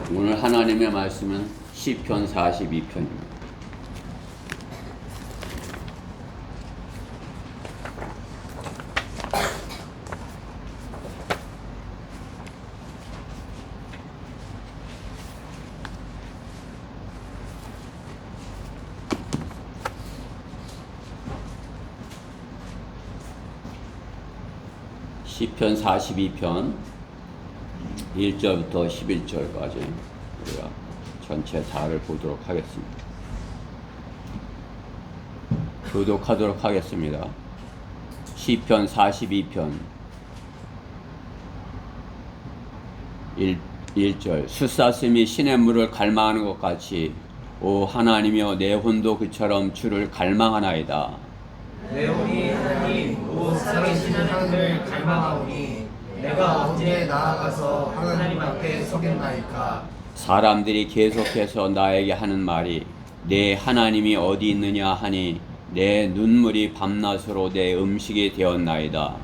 오늘 하나님의 말씀은 시편 42편입니다. 시편 42편 1절부터 11절까지 우리가 전체 다를 보도록 하겠습니다. 교독하도록 하겠습니다. 시편 42편 1절 숫사슴이 시냇물을 갈망하는 것 같이 오 하나님이여 내 혼도 그처럼 주를 갈망하나이다. 내 혼이 하나님 오 살아계시는 하늘을 갈망하오니 내가 언제 나아가서 하나님 앞에 서겠나이까. 사람들이 계속해서 나에게 하는 말이 내 하나님이 어디 있느냐 하니 내 눈물이 밤낮으로 내 음식이 되었나이다.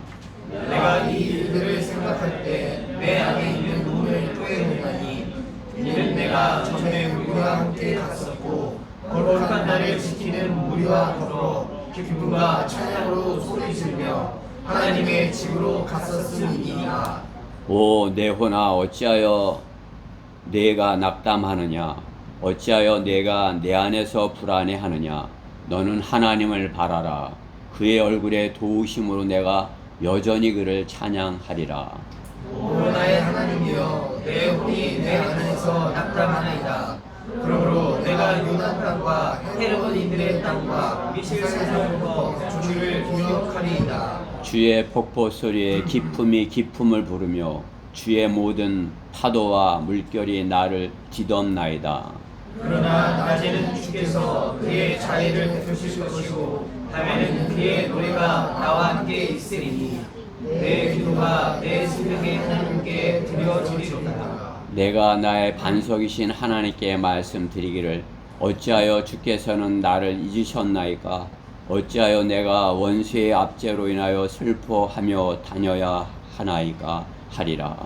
내가 이 일들을 생각할 때 내 안에 있는 눈을 토해내나니 이는 내가 전에 우리와 함께 갔었고 거룩한 날을 지키는 무리와 더불어 기쁨과 찬양으로 소리지르며 하나님의 집으로 갔었음이니라. 오 내 혼아 어찌하여 내가 낙담하느냐 어찌하여 내가 내 안에서 불안해하느냐 너는 하나님을 바라라. 그의 얼굴에 도우심으로 내가 여전히 그를 찬양하리라. 오 나의 하나님이여 내 혼이 내 안에서 낙담하나이다. 그러므로 내가 요단 땅과 헤르몬인들의 땅과 미실세상부터 주를 기억하리이다. 주의 폭포 소리에 기품이 기품을 부르며 주의 모든 파도와 물결이 나를 뒤덮나이다. 그러나 낮에는 주께서 그의 자애를 베푸실 것이고 밤에는 그의 노래가 나와 함께 있으리니 내 기도가 내 새벽에 하나님께 드려지리로다. 내가 나의 반석이신 하나님께 말씀드리기를 어찌하여 주께서는 나를 잊으셨나이까. 어찌하여 내가 원수의 압제로 인하여 슬퍼하며 다녀야 하나이까 하리라.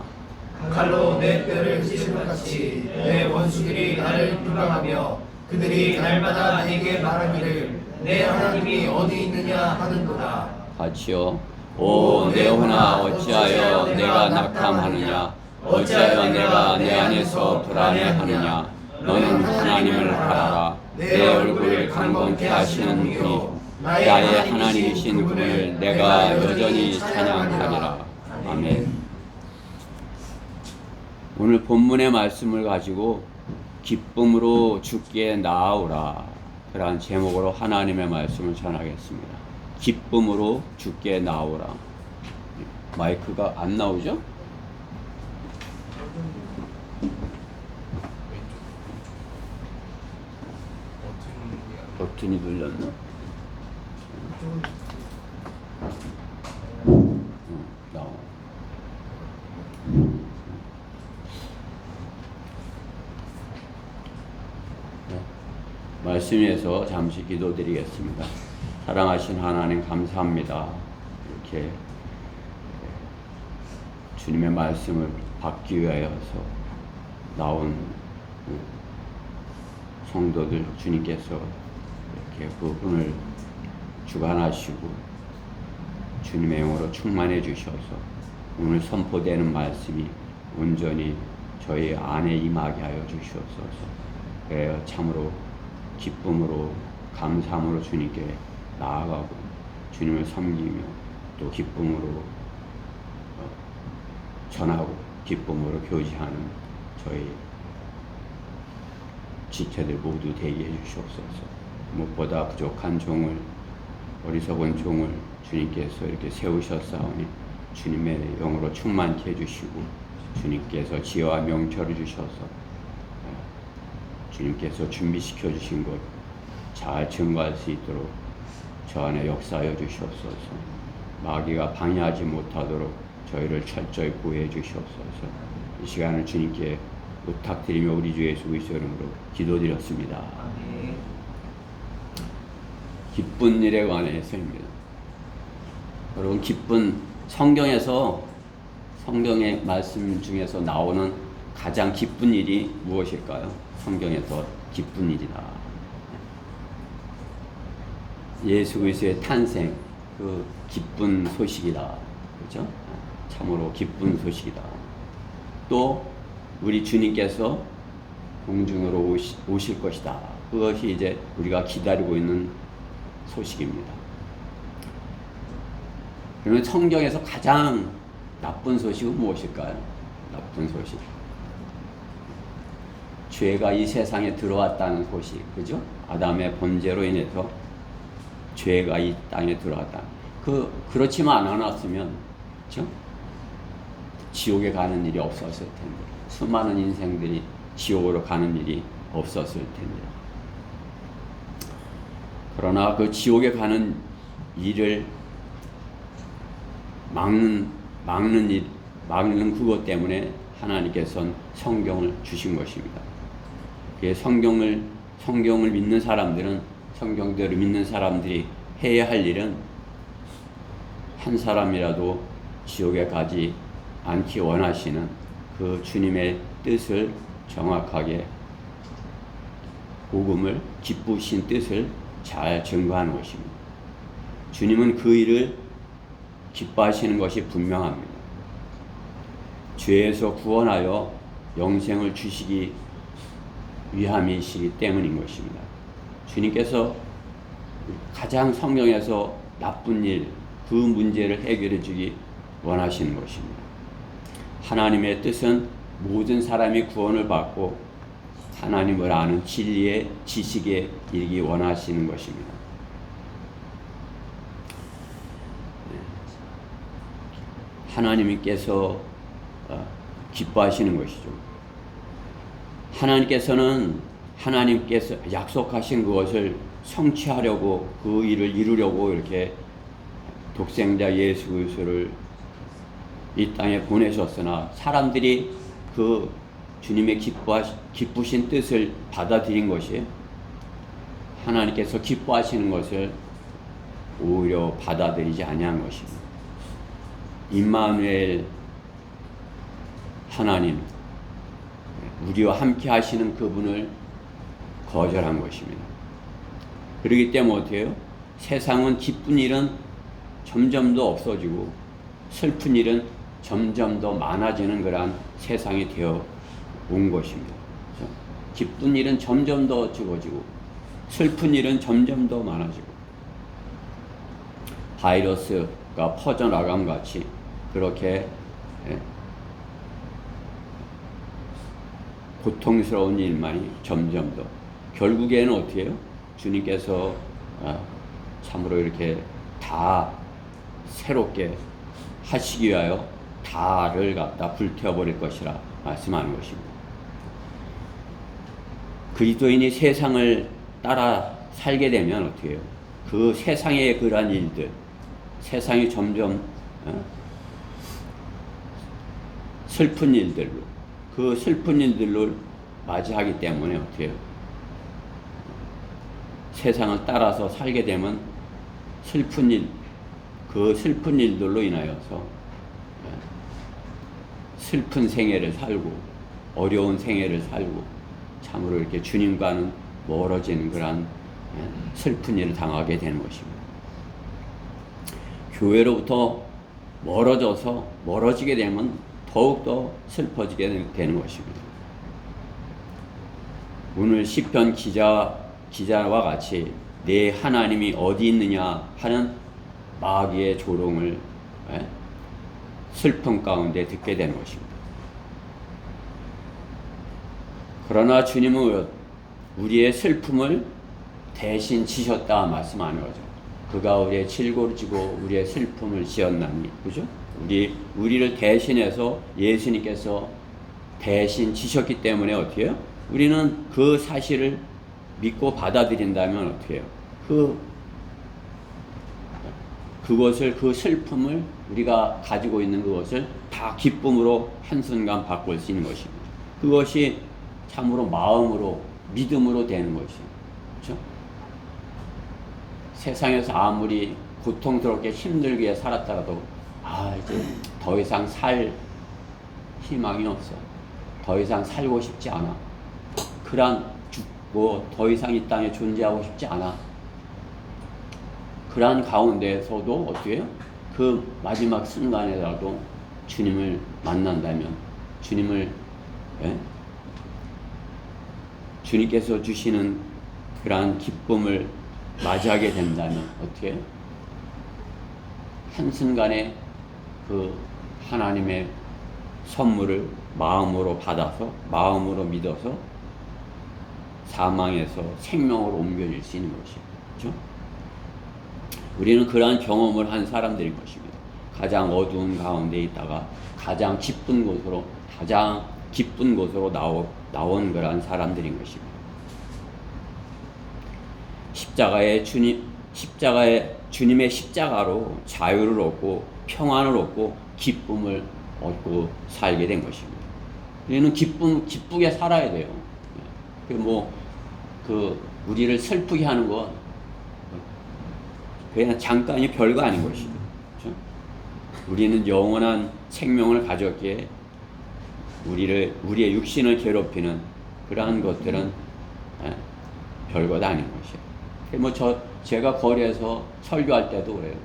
칼로 내 뼈를 찢을 것 같이 내 원수들이 나를 비방하며 그들이 날마다 내게 말하기를 내 하나님이 어디 있느냐 하는도다. 같이요. 오 내 혼아 어찌하여 내가 낙담하느냐 어찌하여 내가 내 안에서 불안해하느냐 너는 하나님을 바라라. 내 얼굴을 강건케 하시는 분이 나의 하나님이신 분을 내가 여전히 찬양하리라. 아멘. 오늘 본문의 말씀을 가지고 기쁨으로 주께 나아오라 그러한 제목으로 하나님의 말씀을 전하겠습니다. 기쁨으로 주께 나오라. 마이크가 안 나오죠? 버튼이 눌렸나? 나와. 말씀 위해서 잠시 기도드리겠습니다. 사랑하신 하나님 감사합니다. 이렇게 주님의 말씀을 받기 위하여서 나온 성도들 주님께서 이렇게 부분을 주관하시고 주님의 영으로 충만해 주셔서 오늘 선포되는 말씀이 온전히 저희 안에 임하게 하여 주시옵소서. 참으로 기쁨으로 감사함으로 주님께 나아가고 주님을 섬기며 또 기쁨으로 전하고 기쁨으로 교제하는 저희 지체들 모두 되게 해주시옵소서. 무엇보다 부족한 종을 어리석은 종을 주님께서 이렇게 세우셨사오니 주님의 영으로 충만케 해주시고 주님께서 지혜와 명철을 주셔서 주님께서 준비시켜 주신 것 잘 증거할 수 있도록 저 안에 역사하여 주시옵소서. 마귀가 방해하지 못하도록 저희를 철저히 보호해 주시옵소서. 이 시간을 주님께 부탁드리며 우리 주 예수 그리스도 이름으로 기도드렸습니다. 기쁜 일에 관해서입니다. 여러분 기쁜 성경의 말씀 중에서 나오는 가장 기쁜 일이 무엇일까요? 성경에서 기쁜 일이다. 예수 그리스도의 탄생, 그 기쁜 소식이다. 그렇죠? 참으로 기쁜 소식이다. 또 우리 주님께서 공중으로 오실 것이다. 그것이 이제 우리가 기다리고 있는 소식입니다. 그러면 성경에서 가장 나쁜 소식은 무엇일까요? 나쁜 소식. 죄가 이 세상에 들어왔다는 소식. 그죠? 아담의 번제로 인해서 죄가 이 땅에 들어왔다. 그렇지만 않았으면, 그죠? 지옥에 가는 일이 없었을 텐데. 수많은 인생들이 지옥으로 가는 일이 없었을 텐데. 그러나 그 지옥에 가는 일을 막는 그것 때문에 하나님께서는 성경을 주신 것입니다. 성경을 믿는 사람들은, 성경대로 믿는 사람들이 해야 할 일은 한 사람이라도 지옥에 가지 않기 원하시는 그 주님의 뜻을 정확하게, 복음을, 기쁘신 뜻을 잘 증거하는 것입니다. 주님은 그 일을 기뻐하시는 것이 분명합니다. 죄에서 구원하여 영생을 주시기 위함이시기 때문인 것입니다. 주님께서 가장 성경에서 나쁜 일, 그 문제를 해결해 주기 원하시는 것입니다. 하나님의 뜻은 모든 사람이 구원을 받고 하나님을 아는 진리의 지식에 이르기 원하시는 것입니다. 하나님께서 기뻐하시는 것이죠. 하나님께서 약속하신 그것을 성취하려고, 그 일을 이루려고 이렇게 독생자 예수 그리스도를 이 땅에 보내셨으나 사람들이 그 주님의 기쁘신 뜻을 받아들인 것이, 하나님께서 기뻐하시는 것을 오히려 받아들이지 아니한 것입니다. 임마누엘 하나님, 우리와 함께 하시는 그분을 거절한 것입니다. 그렇기 때문에 어떻게 해요? 세상은 기쁜 일은 점점 더 없어지고 슬픈 일은 점점 더 많아지는 그러한 세상이 되어 온 것입니다. 그렇죠? 기쁜 일은 점점 더 적어지고 슬픈 일은 점점 더 많아지고, 바이러스가 퍼져나감 같이 그렇게 고통스러운 일만이 점점 더, 결국에는 어떻게 해요? 주님께서 참으로 이렇게 다 새롭게 하시기 위하여 다를 갖다 불태워버릴 것이라 말씀하는 것입니다. 그리스도인이 세상을 따라 살게 되면 어떻게 해요? 그 세상의 그러한 일들, 세상이 점점 슬픈 일들로, 그 슬픈 일들로 맞이하기 때문에 어떻게 해요? 세상을 따라서 살게 되면 슬픈 일, 그 슬픈 일들로 인하여서 슬픈 생애를 살고 어려운 생애를 살고 참으로 이렇게 주님과는 멀어지는 그런 슬픈 일을 당하게 되는 것입니다. 교회로부터 멀어지게 되면 더욱더 슬퍼지게 되는 것입니다. 오늘 시편 기자와 같이 내 하나님이 어디 있느냐 하는 마귀의 조롱을 슬픔 가운데 듣게 되는 것입니다. 그러나 주님은 우리의 슬픔을 대신 지셨다 말씀하는 거죠. 그가 우리의 질고를 지고 우리의 슬픔을 지었나니, 그죠? 우리를 대신해서 예수님께서 대신 지셨기 때문에 어떻게 해요? 우리는 그 사실을 믿고 받아들인다면 어떻게 해요? 그것을, 그 슬픔을, 우리가 가지고 있는 그것을 다 기쁨으로 한순간 바꿀 수 있는 것입니다. 그것이 참으로 마음으로, 믿음으로 되는 것이죠. 그렇죠? 세상에서 아무리 고통스럽게 힘들게 살았다가도 이제 더 이상 살 희망이 없어. 더 이상 살고 싶지 않아. 그런 뭐 더 이상 이 땅에 존재하고 싶지 않아. 그러한 가운데서도 어떻게 해요? 그 마지막 순간에라도 주님을 만난다면, 주님을, 예? 주님께서 주시는 그러한 기쁨을 맞이하게 된다면 어떻게 해요? 한순간에 그 하나님의 선물을 마음으로 받아서, 마음으로 믿어서 사망에서 생명으로 옮겨질 수 있는 것이에요. 그렇죠? 우리는 그러한 경험을 한 사람들인 것입니다. 가장 어두운 가운데 있다가 가장 기쁜 곳으로, 가장 기쁜 곳으로 나온 그러한 사람들인 것입니다. 주님의 십자가로 자유를 얻고 평안을 얻고 기쁨을 얻고 살게 된 것입니다. 우리는 기쁘게 살아야 돼요. 우리를 슬프게 하는 건 그냥 잠깐이 별거 아닌 것이죠. 그렇죠? 우리는 영원한 생명을 가졌기에 우리의 육신을 괴롭히는 그러한 것들은 별것 아닌 것이에요. 제가 거리에서 설교할 때도 그래요.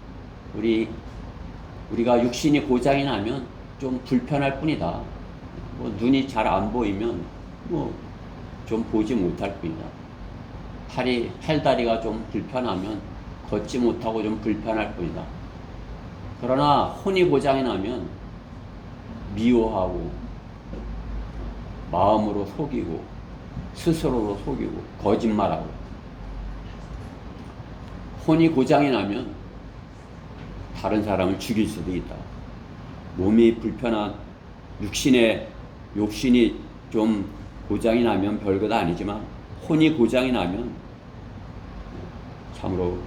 우리가 육신이 고장이 나면 좀 불편할 뿐이다. 눈이 잘 안 보이면 좀 보지 못할 뿐이다. 팔다리가 좀 불편하면 걷지 못하고 좀 불편할 뿐이다. 그러나 혼이 고장이 나면 미워하고 마음으로 속이고 스스로로 속이고 거짓말하고, 혼이 고장이 나면 다른 사람을 죽일 수도 있다. 몸이 불편한 욕심이 좀 고장이 나면 별것 아니지만 혼이 고장이 나면 참으로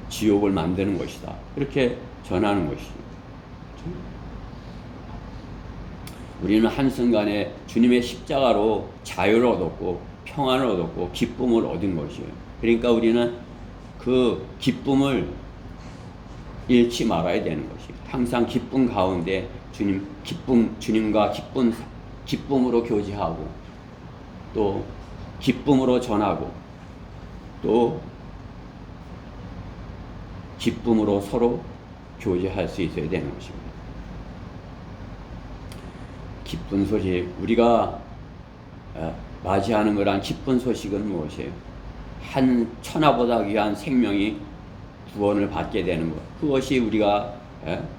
지옥을 만드는 것이다. 이렇게 전하는 것이죠. 우리는 한순간에 주님의 십자가로 자유를 얻었고 평안을 얻었고 기쁨을 얻은 것이에요. 그러니까 우리는 그 기쁨을 잃지 말아야 되는 것이에요. 항상 기쁨 가운데 주님과 기쁨으로 교제하고 또 기쁨으로 전하고 또 기쁨으로 서로 교제할 수 있어야 되는 것입니다. 기쁜 소식, 우리가 맞이하는 거란 기쁜 소식은 무엇이에요? 한 천하보다 귀한 생명이 구원을 받게 되는 것, 그것이 우리가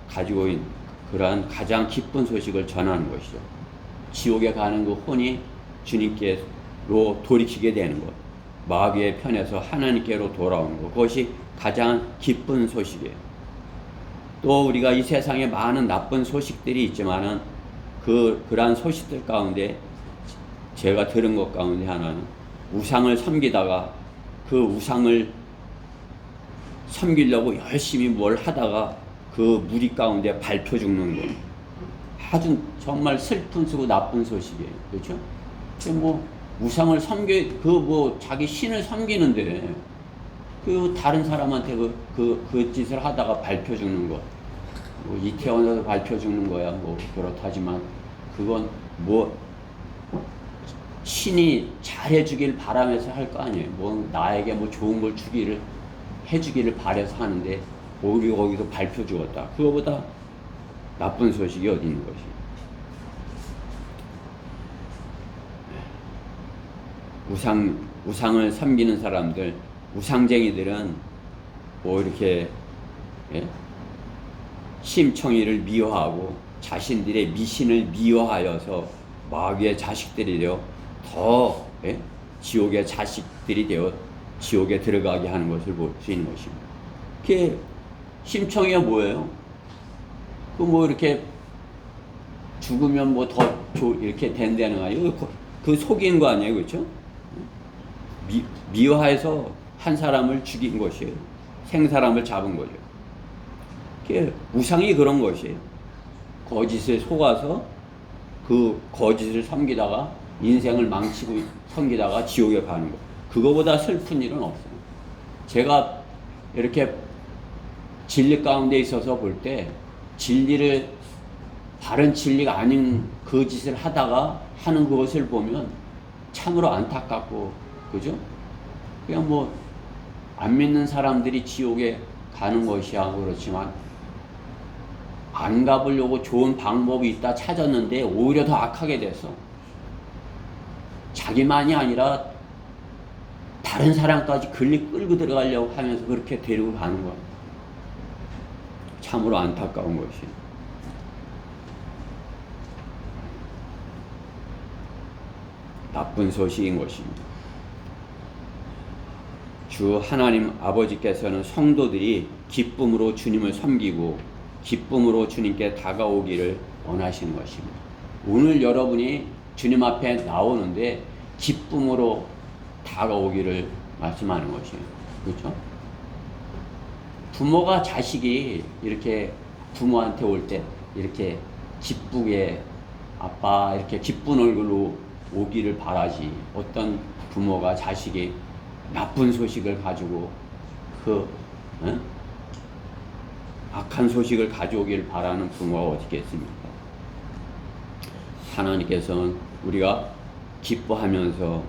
가지고 있는 그러한 가장 기쁜 소식을 전하는 것이죠. 지옥에 가는 그 혼이 주님께로 돌이키게 되는 것, 마귀의 편에서 하나님께로 돌아오는 것, 그것이 가장 기쁜 소식이에요. 또 우리가 이 세상에 많은 나쁜 소식들이 있지만은 그러한 소식들 가운데 제가 들은 것 가운데 하나는 우상을 섬기다가 그 우상을 섬기려고 열심히 뭘 하다가 그 무리 가운데 밟혀 죽는 것, 아주 정말 슬픈 쓰고 나쁜 소식이에요. 그렇죠? 우상을 자기 신을 섬기는데 다른 사람한테 그 짓을 하다가 밟혀 죽는 것, 이태원에서 밟혀 죽는 거야 그렇다지만 그건 신이 잘해주길 바라면서 할 거 아니에요. 나에게 좋은 걸 해주기를 바라서 하는데 우리 거기서 밟혀 죽었다. 그거보다 나쁜 소식이 어디 있는 것이. 우상을 섬기는 사람들, 우상쟁이들은 이렇게 심청이를 미워하고 자신들의 미신을 미워하여서 마귀의 자식들이 되어 더 지옥의 자식들이 되어 지옥에 들어가게 하는 것을 볼 수 있는 것입니다. 그게 심청이가 뭐예요? 이렇게 죽으면 이렇게 된다는 거 아니에요? 그 속인 거 아니에요? 그렇죠? 미워해서 한 사람을 죽인 것이에요. 생사람을 잡은 거죠. 그게 우상이 그런 것이에요. 거짓에 속아서 그 거짓을 섬기다가 인생을 망치고 섬기다가 지옥에 가는 것. 그거보다 슬픈 일은 없어요. 제가 이렇게 진리 가운데 있어서 볼 때 진리를 바른 진리가 아닌 거짓을 하다가 하는 그것을 보면 참으로 안타깝고, 그죠? 그냥 뭐 안 믿는 사람들이 지옥에 가는 것이야. 그렇지만 안 가보려고 좋은 방법이 있다 찾았는데 오히려 더 악하게 됐어. 자기만이 아니라 다른 사람까지 끌고 들어가려고 하면서 그렇게 데리고 가는 거야. 참으로 안타까운 것이. 나쁜 소식인 것입니다. 주 하나님 아버지께서는 성도들이 기쁨으로 주님을 섬기고 기쁨으로 주님께 다가오기를 원하시는 것입니다. 오늘 여러분이 주님 앞에 나오는데 기쁨으로 다가오기를 말씀하는 것이에요. 그렇죠? 부모가 자식이 이렇게 부모한테 올 때 이렇게 기쁘게 아빠 이렇게 기쁜 얼굴로 오기를 바라지, 어떤 부모가 자식이 나쁜 소식을 가지고 악한 소식을 가져오길 바라는 부모가 어디 있겠습니까? 하나님께서는 우리가 기뻐하면서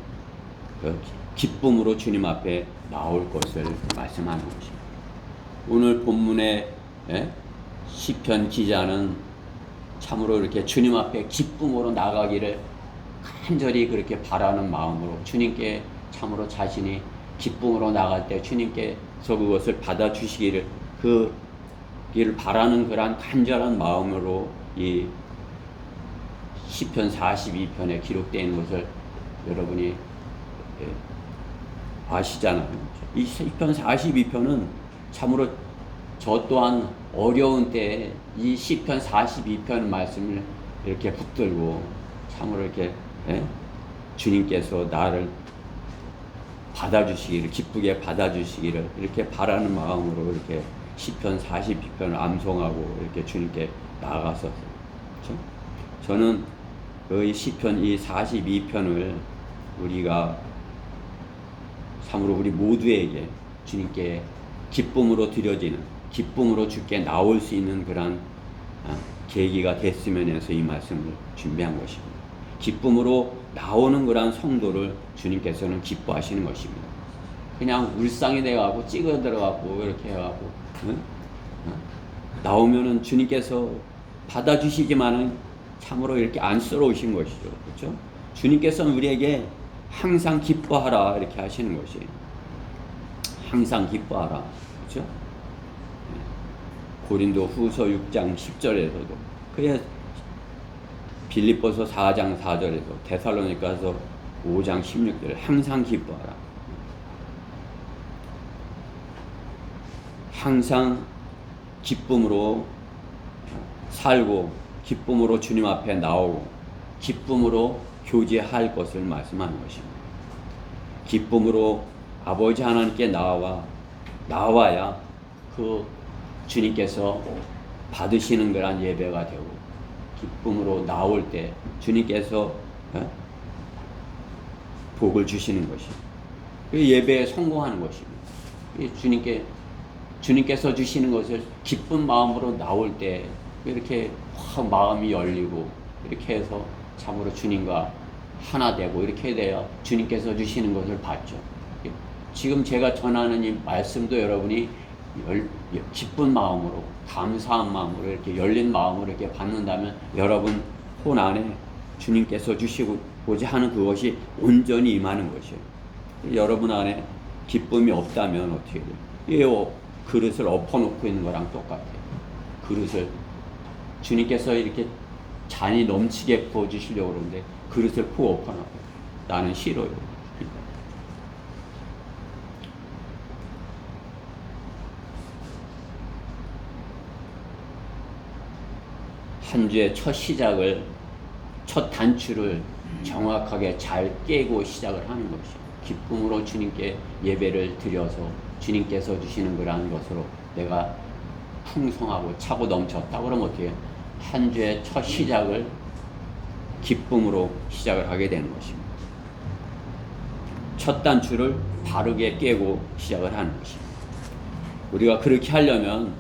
기쁨으로 주님 앞에 나올 것을 말씀하는 것입니다. 오늘 본문의 시편 기자는 참으로 이렇게 주님 앞에 기쁨으로 나가기를 간절히 그렇게 바라는 마음으로 주님께 참으로 자신이 기쁨으로 나갈 때 주님께서 그것을 받아주시기를 그기를 바라는 그러한 간절한 마음으로 이 시편 42편에 기록되어 있는 것을 여러분이 아시잖아요. 이 시편 42편은 참으로 저 또한 어려운 때에 이 시편 42편 말씀을 이렇게 붙들고 참으로 이렇게 주님께서 나를 받아주시기를, 기쁘게 받아주시기를 이렇게 바라는 마음으로 이렇게 시편 42편을 암송하고 이렇게 주님께 나아갔었어요. 그렇죠? 저는 이 시편 이 42편을 우리가 참으로 우리 모두에게 주님께 기쁨으로 드려지는, 기쁨으로 주께 나올 수 있는 그런 계기가 됐으면 해서 이 말씀을 준비한 것입니다. 기쁨으로 나오는 그런 성도를 주님께서는 기뻐하시는 것입니다. 그냥 울상이 돼가고 찍어 들어가고 이렇게 해가고 나오면은 주님께서 받아주시지만은 참으로 이렇게 안쓰러우신 것이죠. 그렇죠? 주님께서는 우리에게 항상 기뻐하라 이렇게 하시는 것이에요. 항상 기뻐하라. 그렇죠? 고린도 후서 6장 10절에서도 그래 빌립보서 4장 4절에서 데살로니가서 5장 16절에 항상 기뻐하라. 항상 기쁨으로 살고 기쁨으로 주님 앞에 나오고 기쁨으로 교제할 것을 말씀하는 것입니다. 기쁨으로 아버지 하나님께 나와야 그 주님께서 받으시는 그런 예배가 되고 기쁨으로 나올 때 주님께서 복을 주시는 것입니다. 그 예배에 성공하는 것입니다. 주님께서 주시는 것을 기쁜 마음으로 나올 때 이렇게 확 마음이 열리고 이렇게 해서 참으로 주님과 하나 되고 이렇게 돼야 주님께서 주시는 것을 받죠. 지금 제가 전하는 이 말씀도 여러분이 기쁜 마음으로 감사한 마음으로 이렇게 열린 마음으로 이렇게 받는다면 여러분 혼 안에 주님께서 주시고자 하는 그것이 온전히 임하는 것이에요. 여러분 안에 기쁨이 없다면 어떻게 돼요? 이 그릇을 엎어놓고 있는 거랑 똑같아요. 그릇을 주님께서 이렇게 잔이 넘치게 부어주시려고 그러는데 그릇을 푹 엎어놔요. 나는 싫어요. 한 주의 첫 시작을, 첫 단추를 정확하게 잘 깨고 시작을 하는 것이죠. 기쁨으로 주님께 예배를 드려서 주님께서 주시는 그러한 것으로 내가 풍성하고 차고 넘쳤다 그러면 어떻게 한 주의 첫 시작을 기쁨으로 시작을 하게 되는 것입니다. 첫 단추를 바르게 깨고 시작을 하는 것입니다. 우리가 그렇게 하려면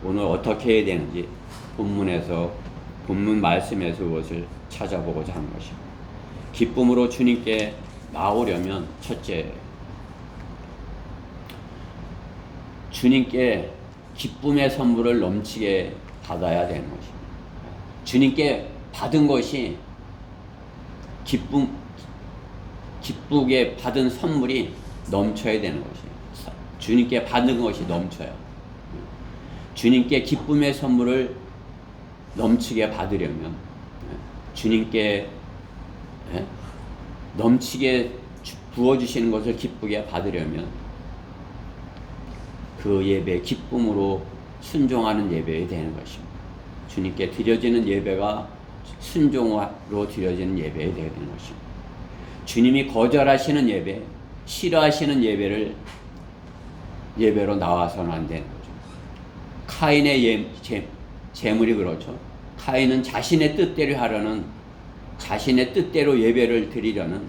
오늘 어떻게 해야 되는지 본문에서 본문 말씀에서 그것을 찾아보고자 하는 것입니다. 기쁨으로 주님께 나오려면 첫째, 주님께 기쁨의 선물을 넘치게 받아야 되는 것입니다. 주님께 받은 것이 기쁘게 받은 선물이 넘쳐야 되는 것이에요. 주님께 받은 것이 넘쳐요. 주님께 기쁨의 선물을 넘치게 받으려면, 주님께 넘치게 부어주시는 것을 기쁘게 받으려면 그 예배 기쁨으로 순종하는 예배가 되는 것입니다. 주님께 드려지는 예배가 순종으로 드려지는 예배가 되는 것입니다. 주님이 거절하시는 예배, 싫어하시는 예배로 나와서는 안 되는 거죠. 카인의 제물이 그렇죠. 카인은 자신의 뜻대로 하려는, 자신의 뜻대로 예배를 드리려는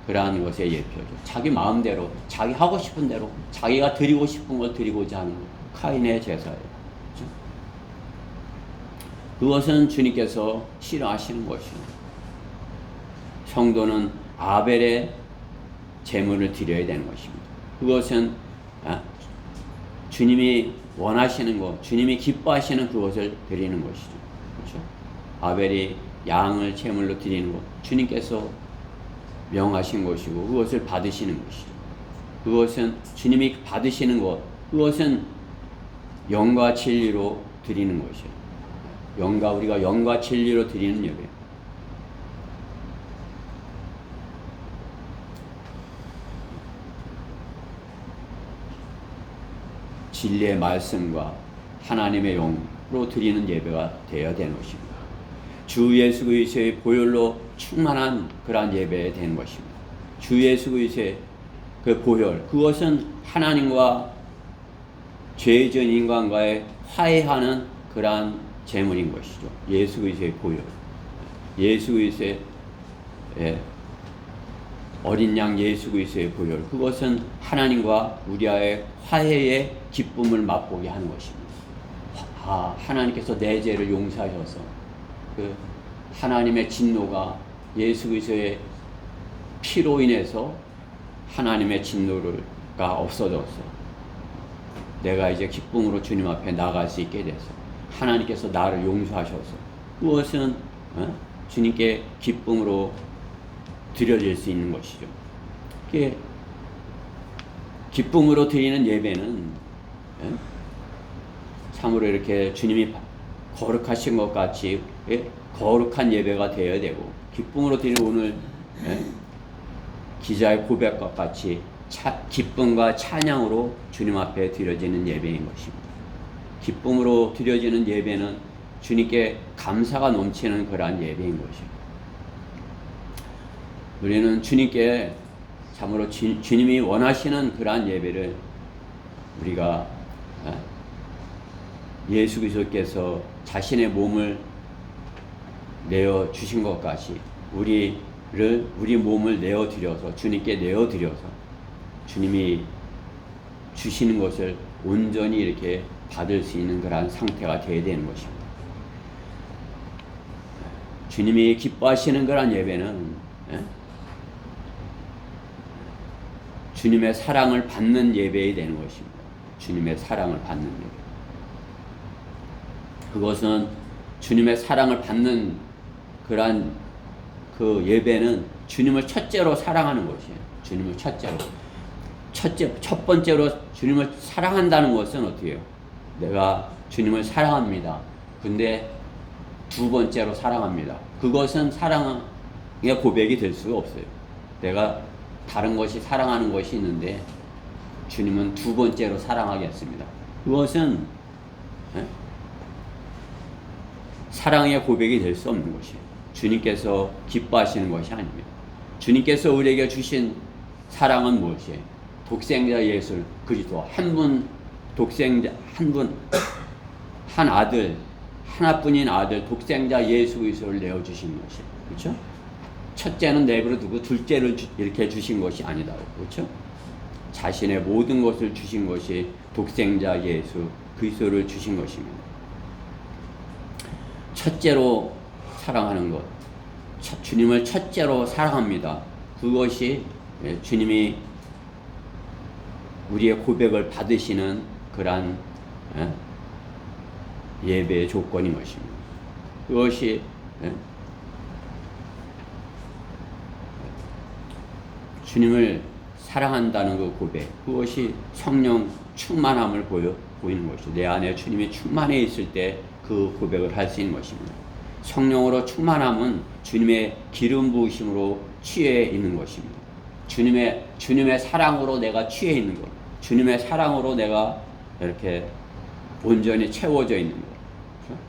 그러한 것의 예표죠. 자기 마음대로, 자기 하고 싶은 대로, 자기가 드리고 싶은 걸 드리고자 하는 카인의 제사예요. 그렇죠? 그것은 주님께서 싫어하시는 것이에요. 성도는 아벨의 제물을 드려야 되는 것입니다. 그것은 주님이 원하시는 것, 주님이 기뻐하시는 그것을 드리는 것이죠. 그렇죠? 아벨이 양을 제물로 드리는 것, 주님께서 명하신 것이고 그것을 받으시는 것이죠. 그것은 주님이 받으시는 것, 그것은 영과 진리로 드리는 것이에요. 우리가 영과 진리로 드리는 예배. 진리의 말씀과 하나님의 영으로 드리는 예배가 되어야 되는 것입니다. 주 예수 그리스도의 보혈로 충만한 그러한 예배가 되는 것입니다. 주 예수 그리스도의 그 보혈, 그것은 하나님과 죄진 인간과의 화해하는 그러한 제물인 것이죠. 예수 그리스도의 보혈, 예수 그리스도의 어린 양 예수 그리스도의 보혈, 그것은 하나님과 우리와의 화해의 기쁨을 맛보게 하는 것입니다. 하나님께서 내 죄를 용서하셔서 그 하나님의 진노가 예수 그리스도의 피로 인해서 하나님의 진노가 없어졌어. 내가 이제 기쁨으로 주님 앞에 나갈 수 있게 됐어. 하나님께서 나를 용서하셔서 그것은 주님께 기쁨으로 드려질 수 있는 것이죠. 기쁨으로 드리는 예배는 참으로 이렇게 주님이 거룩하신 것 같이 거룩한 예배가 되어야 되고, 기쁨으로 드리는 오늘 기자의 고백과 같이 기쁨과 찬양으로 주님 앞에 드려지는 예배인 것입니다. 기쁨으로 드려지는 예배는 주님께 감사가 넘치는 그러한 예배인 것입니다. 우리는 주님께 참으로 주님이 원하시는 그러한 예배를 우리가 예수 그리스도께서 자신의 몸을 내어 주신 것 같이 우리 몸을 내어 드려서 주님께 내어 드려서 주님이 주시는 것을 온전히 이렇게 받을 수 있는 그러한 상태가 되어야 되는 것입니다. 주님이 기뻐하시는 그러한 예배는 주님의 사랑을 받는 예배가 되는 것입니다. 주님의 사랑을 받는 예배. 그것은 주님의 사랑을 받는 그러한 그 예배는 주님을 첫째로 사랑하는 것이에요. 주님을 첫 번째로 주님을 사랑한다는 것은 어떻게 해요? 내가 주님을 사랑합니다. 근데 두 번째로 사랑합니다. 그것은 사랑의 고백이 될 수가 없어요. 내가 다른 것이 사랑하는 것이 있는데 주님은 두 번째로 사랑하겠습니다. 그것은 사랑의 고백이 될 수 없는 것이에요. 주님께서 기뻐하시는 것이 아닙니다. 주님께서 우리에게 주신 사랑은 무엇이에요? 독생자 예수 그리스도 한 아들, 하나뿐인 아들 독생자 예수 그리스도를 내어 주신 것이에요. 그렇죠? 첫째는 내버려 두고 둘째를 이렇게 주신 것이 아니다. 그렇죠? 자신의 모든 것을 주신 것이 독생자 예수 그리스도를 주신 것입니다. 첫째로 사랑하는 것, 주님을 첫째로 사랑합니다. 그것이 주님이 우리의 고백을 받으시는 그러한 예배의 조건인 것입니다. 그것이 주님을 사랑한다는 그 고백, 그것이 성령 충만함을 보이는 것이죠. 내 안에 주님이 충만해 있을 때 그 고백을 할 수 있는 것입니다. 성령으로 충만함은 주님의 기름 부으심으로 취해 있는 것입니다. 주님의 사랑으로 내가 취해 있는 것, 주님의 사랑으로 내가 이렇게 온전히 채워져 있는 것. 그렇죠?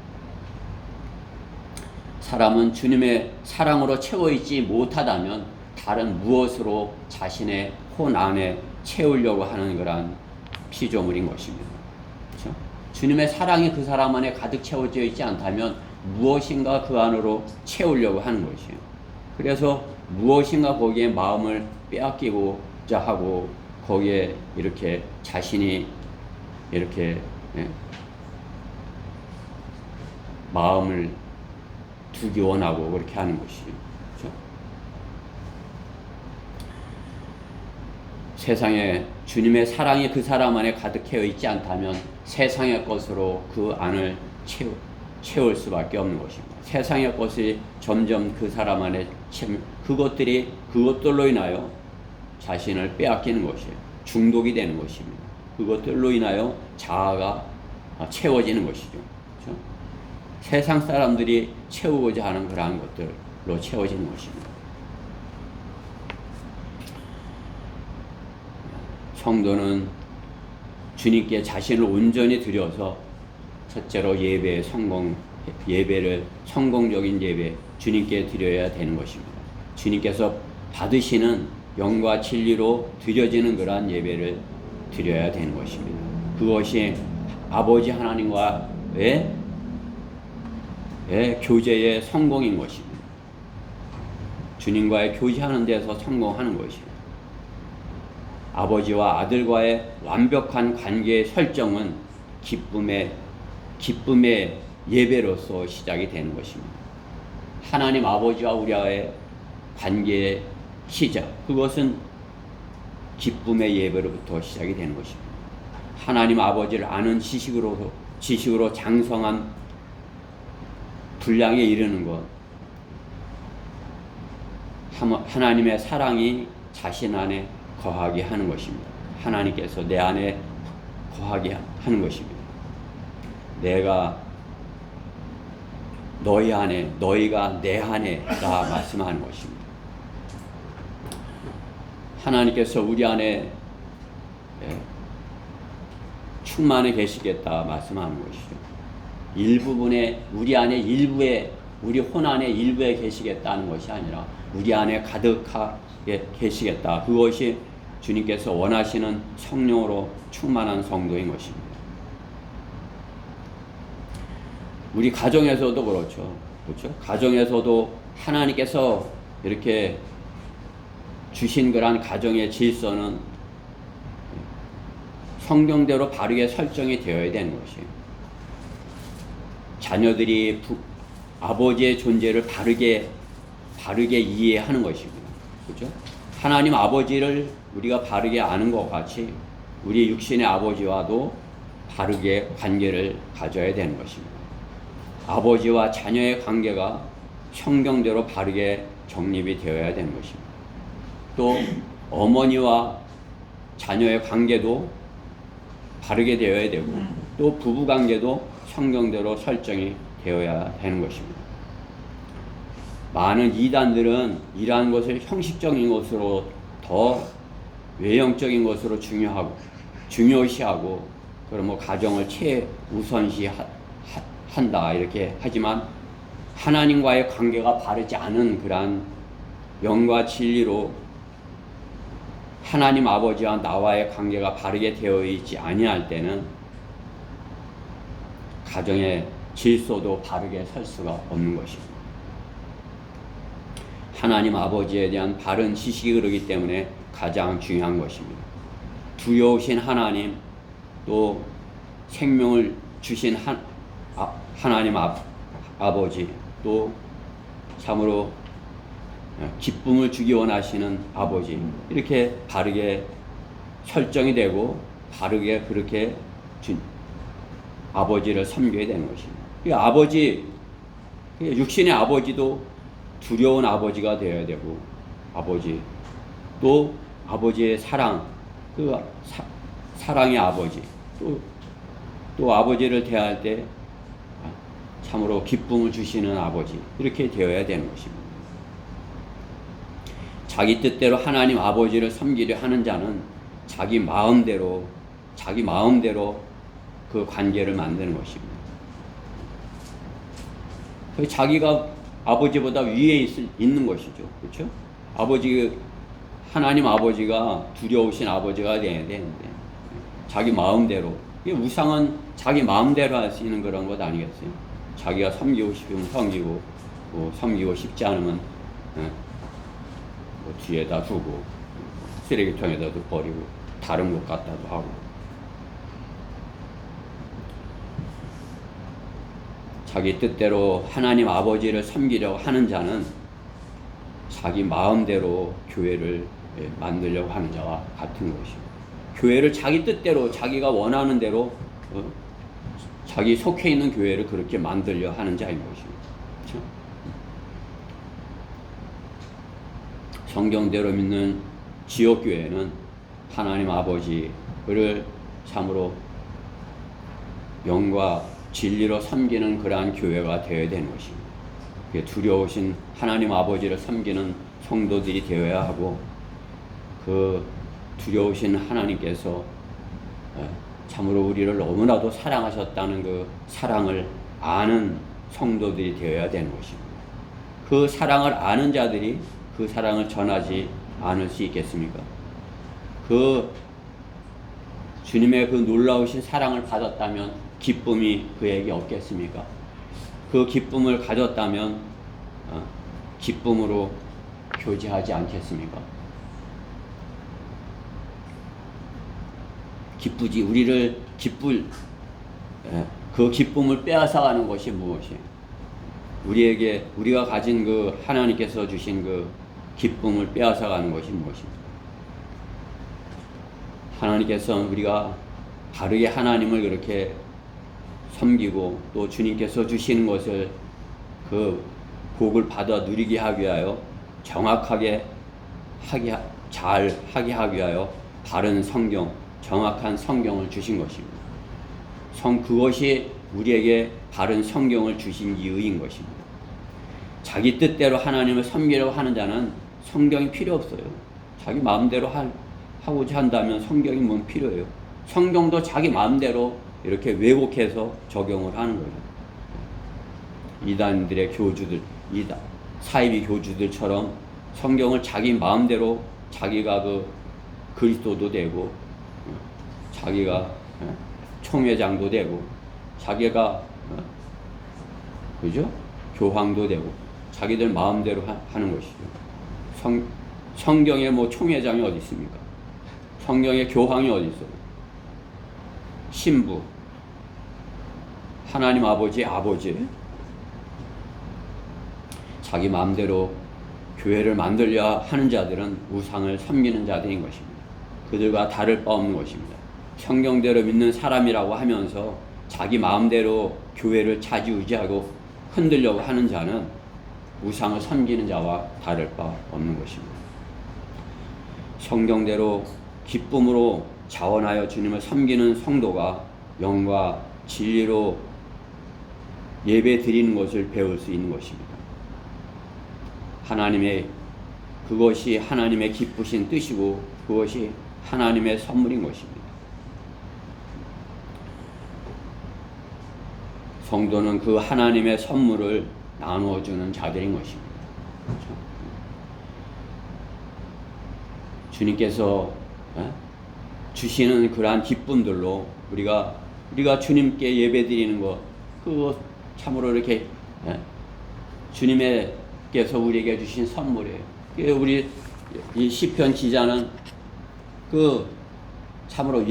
사람은 주님의 사랑으로 채워 있지 못하다면 다른 무엇으로 자신의 혼 안에 채우려고 하는 그런 피조물인 것입니다. 그렇죠? 주님의 사랑이 그 사람 안에 가득 채워져 있지 않다면 무엇인가 그 안으로 채우려고 하는 것이에요. 그래서 무엇인가 거기에 마음을 빼앗기고자 하고 거기에 이렇게 자신이 이렇게 마음을 두기 원하고 그렇게 하는 것이죠. 그렇죠? 세상에 주님의 사랑이 그 사람 안에 가득해 있지 않다면 세상의 것으로 그 안을 채울 수밖에 없는 것입니다. 세상의 것이 점점 그 사람 안에 그것들로 인하여 자신을 빼앗기는 것이에요. 중독이 되는 것입니다. 그것들로 인하여 자아가 채워지는 것이죠. 그렇죠? 세상 사람들이 채우고자 하는 그러한 것들로 채워지는 것입니다. 성도는 주님께 자신을 온전히 드려서 첫째로 예배를 성공적인 예배 주님께 드려야 되는 것입니다. 주님께서 받으시는 영과 진리로 드려지는 그러한 예배를 드려야 되는 것입니다. 그것이 아버지 하나님과의 교제의 성공인 것입니다. 주님과의 교제하는 데서 성공하는 것입니다. 아버지와 아들과의 완벽한 관계의 설정은 기쁨의 예배로서 시작이 되는 것입니다. 하나님 아버지와 우리와의 관계의 시작, 그것은 기쁨의 예배로부터 시작이 되는 것입니다. 하나님 아버지를 아는 지식으로 장성한 분량에 이르는 것, 하나님의 사랑이 자신 안에 거하게 하는 것입니다. 하나님께서 내 안에 거하게 하는 것입니다. 내가 너희 안에, 너희가 내 안에라 말씀하는 것입니다. 하나님께서 우리 안에 충만해 계시겠다 말씀하는 것이죠. 우리 안에 일부에, 우리 혼 안에 일부에 계시겠다는 것이 아니라 우리 안에 가득하게 계시겠다. 그것이 주님께서 원하시는 성령으로 충만한 성도인 것입니다. 우리 가정에서도 그렇죠. 가정에서도 하나님께서 이렇게 주신 그러한 가정의 질서는 성경대로 바르게 설정이 되어야 되는 것이에요. 자녀들이 아버지의 존재를 바르게 이해하는 것입니다. 그렇죠? 하나님 아버지를 우리가 바르게 아는 것 같이 우리 육신의 아버지와도 바르게 관계를 가져야 되는 것입니다. 아버지와 자녀의 관계가 성경대로 바르게 정립이 되어야 되는 것입니다. 또 어머니와 자녀의 관계도 바르게 되어야 되고 또 부부 관계도 성경대로 설정이 되어야 되는 것입니다. 많은 이단들은 이러한 것을 형식적인 것으로 더 외형적인 것으로 중요시하고 그럼 가정을 최우선시한다 이렇게 하지만 하나님과의 관계가 바르지 않은 그러한 영과 진리로 하나님 아버지와 나와의 관계가 바르게 되어 있지 아니할 때는 가정의 질서도 바르게 설 수가 없는 것입니다. 하나님 아버지에 대한 바른 지식이 그러기 때문에 가장 중요한 것입니다. 두려우신 하나님, 또 생명을 주신 아버지, 또 참으로 기쁨을 주기 원하시는 아버지, 이렇게 바르게 설정이 되고 바르게 그렇게 아버지를 섬겨야 되는 것입니다. 이 아버지, 육신의 아버지도 두려운 아버지가 되어야 되고, 아버지, 또 아버지의 사랑, 그 사랑의 아버지, 또 아버지를 대할 때 참으로 기쁨을 주시는 아버지, 이렇게 되어야 되는 것입니다. 자기 뜻대로 하나님 아버지를 섬기려 하는 자는 자기 마음대로 그 관계를 만드는 것입니다. 자기가 아버지보다 위에 있는 것이죠. 그렇죠? 하나님 아버지가 두려우신 아버지가 되어야 되는데, 자기 마음대로, 이 우상은 자기 마음대로 할 수 있는 그런 것 아니겠어요? 자기가 섬기고 싶으면 섬기고, 섬기고 싶지 않으면 뒤에다 두고, 쓰레기통에다도 버리고, 다른 곳 갖다도 하고. 자기 뜻대로 하나님 아버지를 섬기려고 하는 자는 자기 마음대로 교회를 만들려고 하는 자와 같은 것이고, 교회를 자기 뜻대로 자기가 원하는 대로 자기 속해 있는 교회를 그렇게 만들려 하는 자인 것입니다. 그렇죠? 성경대로 믿는 지역교회는 하나님 아버지를 참으로 영과 진리로 섬기는 그러한 교회가 되어야 되는 것입니다. 두려우신 하나님 아버지를 섬기는 성도들이 되어야 하고, 그 두려우신 하나님께서 참으로 우리를 너무나도 사랑하셨다는 그 사랑을 아는 성도들이 되어야 되는 것입니다. 그 사랑을 아는 자들이 그 사랑을 전하지 않을 수 있겠습니까? 그 주님의 그 놀라우신 사랑을 받았다면 기쁨이 그에게 없겠습니까? 그 기쁨을 가졌다면 기쁨으로 교제하지 않겠습니까? 기쁘지, 그 기쁨을 빼앗아가는 것이 무엇이에요? 우리가 가진 그 하나님께서 주신 그 기쁨을 빼앗아가는 것이 무엇입니까? 하나님께서 우리가 바르게 하나님을 그렇게 섬기고, 또 주님께서 주시는 것을 그 복을 받아 누리게 하기 위하여, 정확하게 잘 하게 하기 위하여 바른 성경, 정확한 성경을 주신 것입니다. 그것이 우리에게 바른 성경을 주신 이유인 것입니다. 자기 뜻대로 하나님을 섬기려고 하는 자는 성경이 필요 없어요. 자기 마음대로 하고자 한다면 성경이 뭔 필요해요? 성경도 자기 마음대로 이렇게 왜곡해서 적용을 하는 거예요. 이단들의 교주들, 사이비 교주들처럼 성경을 자기 마음대로 자기가 그 그리스도도 되고, 자기가 총회장도 되고, 자기가 그죠? 교황도 되고, 자기들 마음대로 하는 것이죠. 성경에 뭐 총회장이 어디 있습니까? 성경에 교황이 어디 있어요? 신부, 하나님 아버지, 자기 마음대로 교회를 만들려 하는 자들은 우상을 섬기는 자들인 것입니다. 그들과 다를 바 없는 것입니다. 성경대로 믿는 사람이라고 하면서 자기 마음대로 교회를 차지우지하고 흔들려고 하는 자는 우상을 섬기는 자와 다를 바 없는 것입니다. 성경대로 기쁨으로 자원하여 주님을 섬기는 성도가 영과 진리로 예배 드리는 것을 배울 수 있는 것입니다. 그것이 하나님의 기쁘신 뜻이고, 그것이 하나님의 선물인 것입니다. 성도는 그 하나님의 선물을 나누어주는 자들인 것입니다. 그렇죠? 주님께서 주시는 그러한 기쁨들로 우리가 주님께 예배드리는 것, 그거 참으로 이렇게 주님께서 우리에게 주신 선물이에요. 우리 이 시편 기자는 그 참으로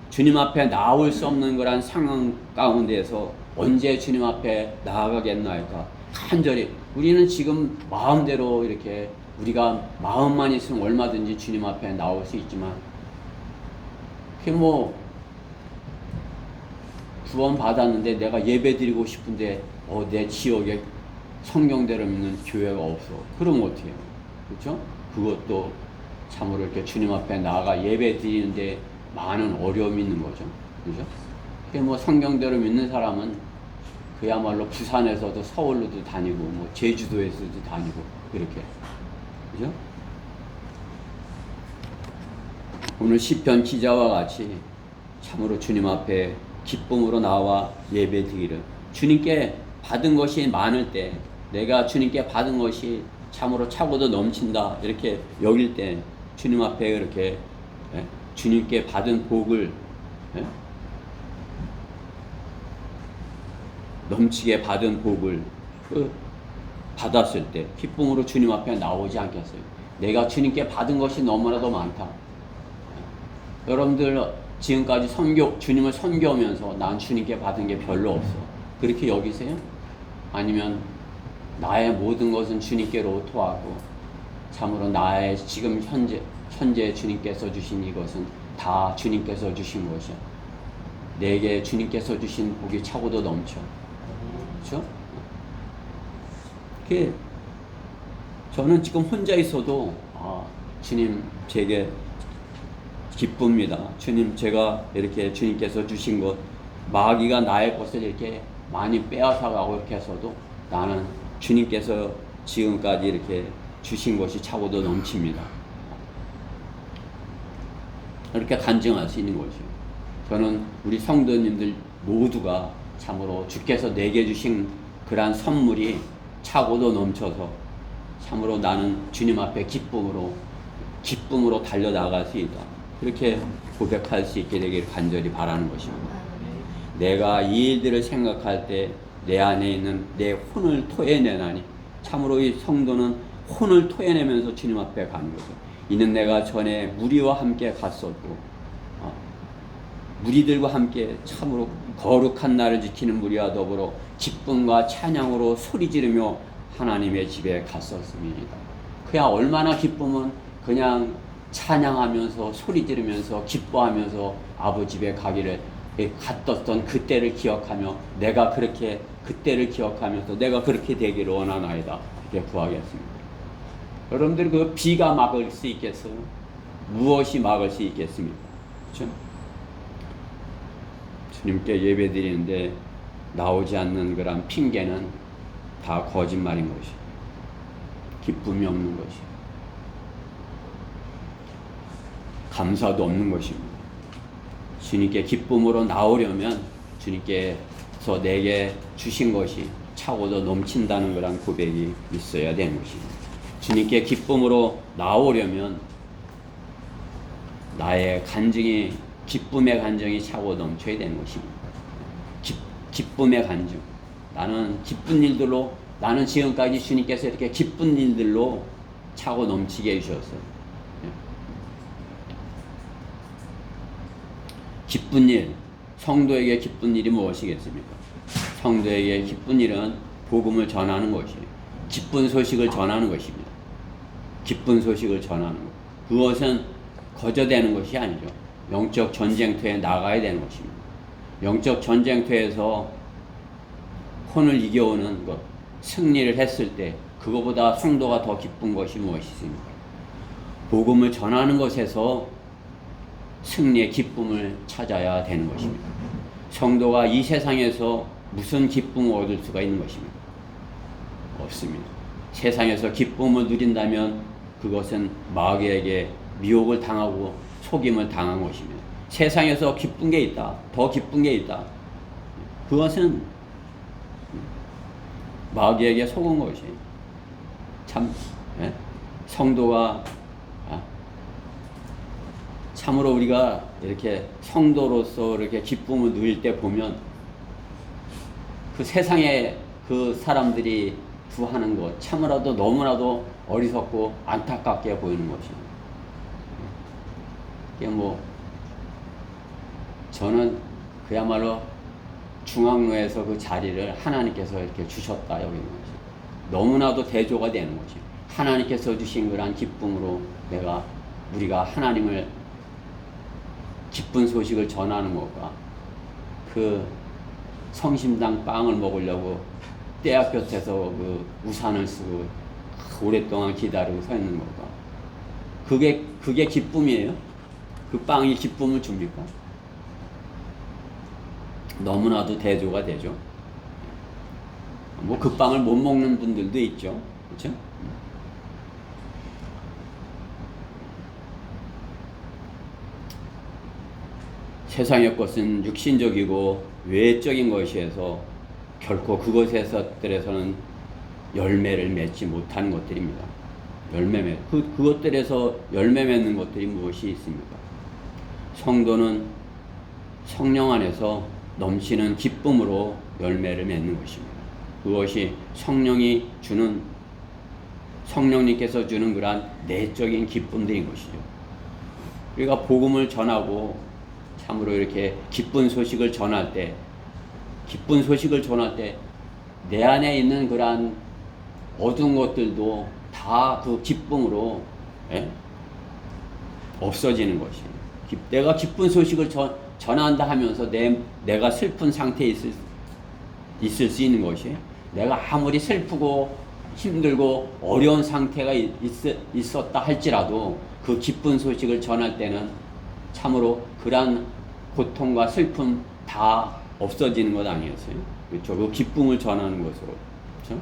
주님 앞에 나올 수 없는 그러한 상황 가운데에서 언제 주님 앞에 나아가겠나이까? 간절히 우리는 지금 마음대로 이렇게 우리가 마음만 있으면 얼마든지 주님 앞에 나올 수 있지만 그게 뭐 구원 받았는데 내가 예배 드리고 싶은데 내 지역에 성경대로 믿는 교회가 없어. 그럼 어떻게 해요? 그렇죠? 그것도 참으로 이렇게 주님 앞에 나아가 예배 드리는데 많은 어려움이 있는 거죠. 그죠? 그게 뭐 성경대로 믿는 사람은 그야말로 부산에서도 서울로도 다니고 뭐 제주도에서도 다니고 이렇게. 그죠? 오늘 시편 기자와 같이 참으로 주님 앞에 기쁨으로 나와 예배 드리를 주님께 받은 것이 많을 때 내가 주님께 받은 것이 참으로 차고도 넘친다 이렇게 여길 때 주님 앞에 이렇게 주님께 받은 복을 넘치게 받은 복을 받았을 때 기쁨으로 주님 앞에 나오지 않겠어요? 내가 주님께 받은 것이 너무나도 많다. 여러분들 지금까지 주님을 섬겨오면서 난 주님께 받은 게 별로 없어. 그렇게 여기세요? 아니면 나의 모든 것은 주님께로 토하고 참으로 나의 지금 현재 주님께서 주신 이것은 다 주님께서 주신 것이야. 내게 주님께서 주신 복이 차고도 넘쳐. 그렇죠? 그게 저는 지금 혼자 있어도 주님 제게 기쁩니다. 주님 제가 이렇게 주님께서 주신 것 마귀가 나의 것을 이렇게 많이 빼앗아가고 이렇게 해서도 나는 주님께서 지금까지 이렇게 주신 것이 차고도 넘칩니다. 이렇게 간증할 수 있는 것이요. 저는 우리 성도님들 모두가 참으로 주께서 내게 주신 그러한 선물이 차고도 넘쳐서 참으로 나는 주님 앞에 기쁨으로 달려나갈 수 있다. 그렇게 고백할 수 있게 되길 간절히 바라는 것입니다. 내가 이 일들을 생각할 때 내 안에 있는 내 혼을 토해내나니 참으로 이 성도는 혼을 토해내면서 주님 앞에 가는 거죠. 이는 내가 전에 무리와 함께 갔었고 무리들과 함께 참으로 거룩한 날을 지키는 무리와 더불어 기쁨과 찬양으로 소리 지르며 하나님의 집에 갔었습니다. 그야 얼마나 기쁨은 그냥 찬양하면서 소리 지르면서 기뻐하면서 아버지 집에 가기를 갔었던 그때를 기억하며 내가 그렇게 그때를 기억하면서 내가 그렇게 되기를 원하나이다. 이렇게 구하겠습니다. 여러분들 그 비가 막을 수 있겠어요? 무엇이 막을 수 있겠습니까? 그렇죠? 주님께 예배 드리는데 나오지 않는 그런 핑계는 다 거짓말인 것이 기쁨이 없는 것이 감사도 없는 것입니다. 주님께 기쁨으로 나오려면 주님께서 내게 주신 것이 차고도 넘친다는 그런 고백이 있어야 되는 것입니다. 주님께 기쁨으로 나오려면 나의 간증이 기쁨의 간증이 차고 넘쳐야 되는 것입니다. 기쁨의 간증. 나는 기쁜 일들로 나는 지금까지 주님께서 이렇게 기쁜 일들로 차고 넘치게 해주셨어요. 기쁜 일, 성도에게 기쁜 일이 무엇이겠습니까? 성도에게 기쁜 일은 복음을 전하는 것이에요. 기쁜 소식을 전하는 것입니다. 기쁜 소식을 전하는 것. 그것은 거저되는 것이 아니죠. 영적 전쟁터에 나가야 되는 것입니다. 영적 전쟁터에서 혼을 이겨오는 것, 승리를 했을 때 그거보다 성도가 더 기쁜 것이 무엇이 있습니까? 복음을 전하는 것에서 승리의 기쁨을 찾아야 되는 것입니다. 성도가 이 세상에서 무슨 기쁨을 얻을 수가 있는 것입니까? 없습니다. 세상에서 기쁨을 누린다면 그것은 마귀에게 미혹을 당하고 속임을 당한 것입니다. 세상에서 기쁜 게 있다. 더 기쁜 게 있다. 그것은 마귀에게 속은 것이 참 성도가 참으로 우리가 이렇게 성도로서 이렇게 기쁨을 누릴 때 보면 그 세상에 그 사람들이 구하는 것 참으로도 너무나도 어리석고 안타깝게 보이는 것입니다. 이게 뭐 저는 그야말로 중앙로에서 그 자리를 하나님께서 이렇게 주셨다 여기는 거지. 너무나도 대조가 되는 거지. 하나님께서 주신 그런 기쁨으로 우리가 하나님을 기쁜 소식을 전하는 것과 그 성심당 빵을 먹으려고 떼약 곁에서 그 우산을 쓰고 오랫동안 기다리고 서 있는 것과 그게 기쁨이에요? 그 빵이 기쁨을 줍니까? 너무나도 대조가 되죠. 뭐 그 빵을 못 먹는 분들도 있죠. 그렇죠? 세상의 것은 육신적이고 외적인 것이어서 결코 그것에서는 열매를 맺지 못하는 것들입니다. 그것들에서 열매 맺는 것들이 무엇이 있습니까? 성도는 성령 안에서 넘치는 기쁨으로 열매를 맺는 것입니다. 그것이 성령님께서 주는 그러한 내적인 기쁨들인 것이죠. 우리가 복음을 전하고 참으로 이렇게 기쁜 소식을 전할 때 내 안에 있는 그러한 어두운 것들도 다 그 기쁨으로 없어지는 것이에요. 내가 기쁜 소식을 전한다 하면서 내가 슬픈 상태에 있을 수 있는 것이, 내가 아무리 슬프고 힘들고 어려운 상태가 있었다 할지라도 그 기쁜 소식을 전할 때는 참으로 그러한 고통과 슬픔 다 없어지는 것 아니겠어요? 그렇죠? 그 기쁨을 전하는 것으로. 그렇죠?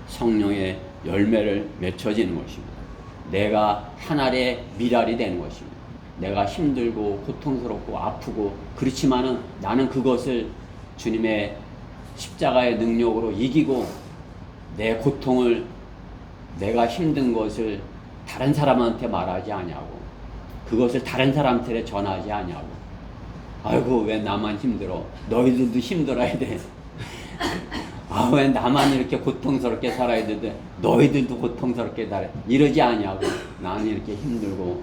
성령의 열매를 맺혀지는 것입니다. 내가 하나의 미랄이 되는 것입니다. 내가 힘들고 고통스럽고 아프고 그렇지만은 나는 그것을 주님의 십자가의 능력으로 이기고 내 고통을, 내가 힘든 것을 다른 사람한테 말하지 아니하고 그것을 다른 사람한테 전하지 아니하고, 아이고 왜 나만 힘들어, 너희들도 힘들어야 돼. 아, 왜 나만 이렇게 고통스럽게 살아야 되는데 너희들도 고통스럽게 살아, 이러지 아니하고 나는 이렇게 힘들고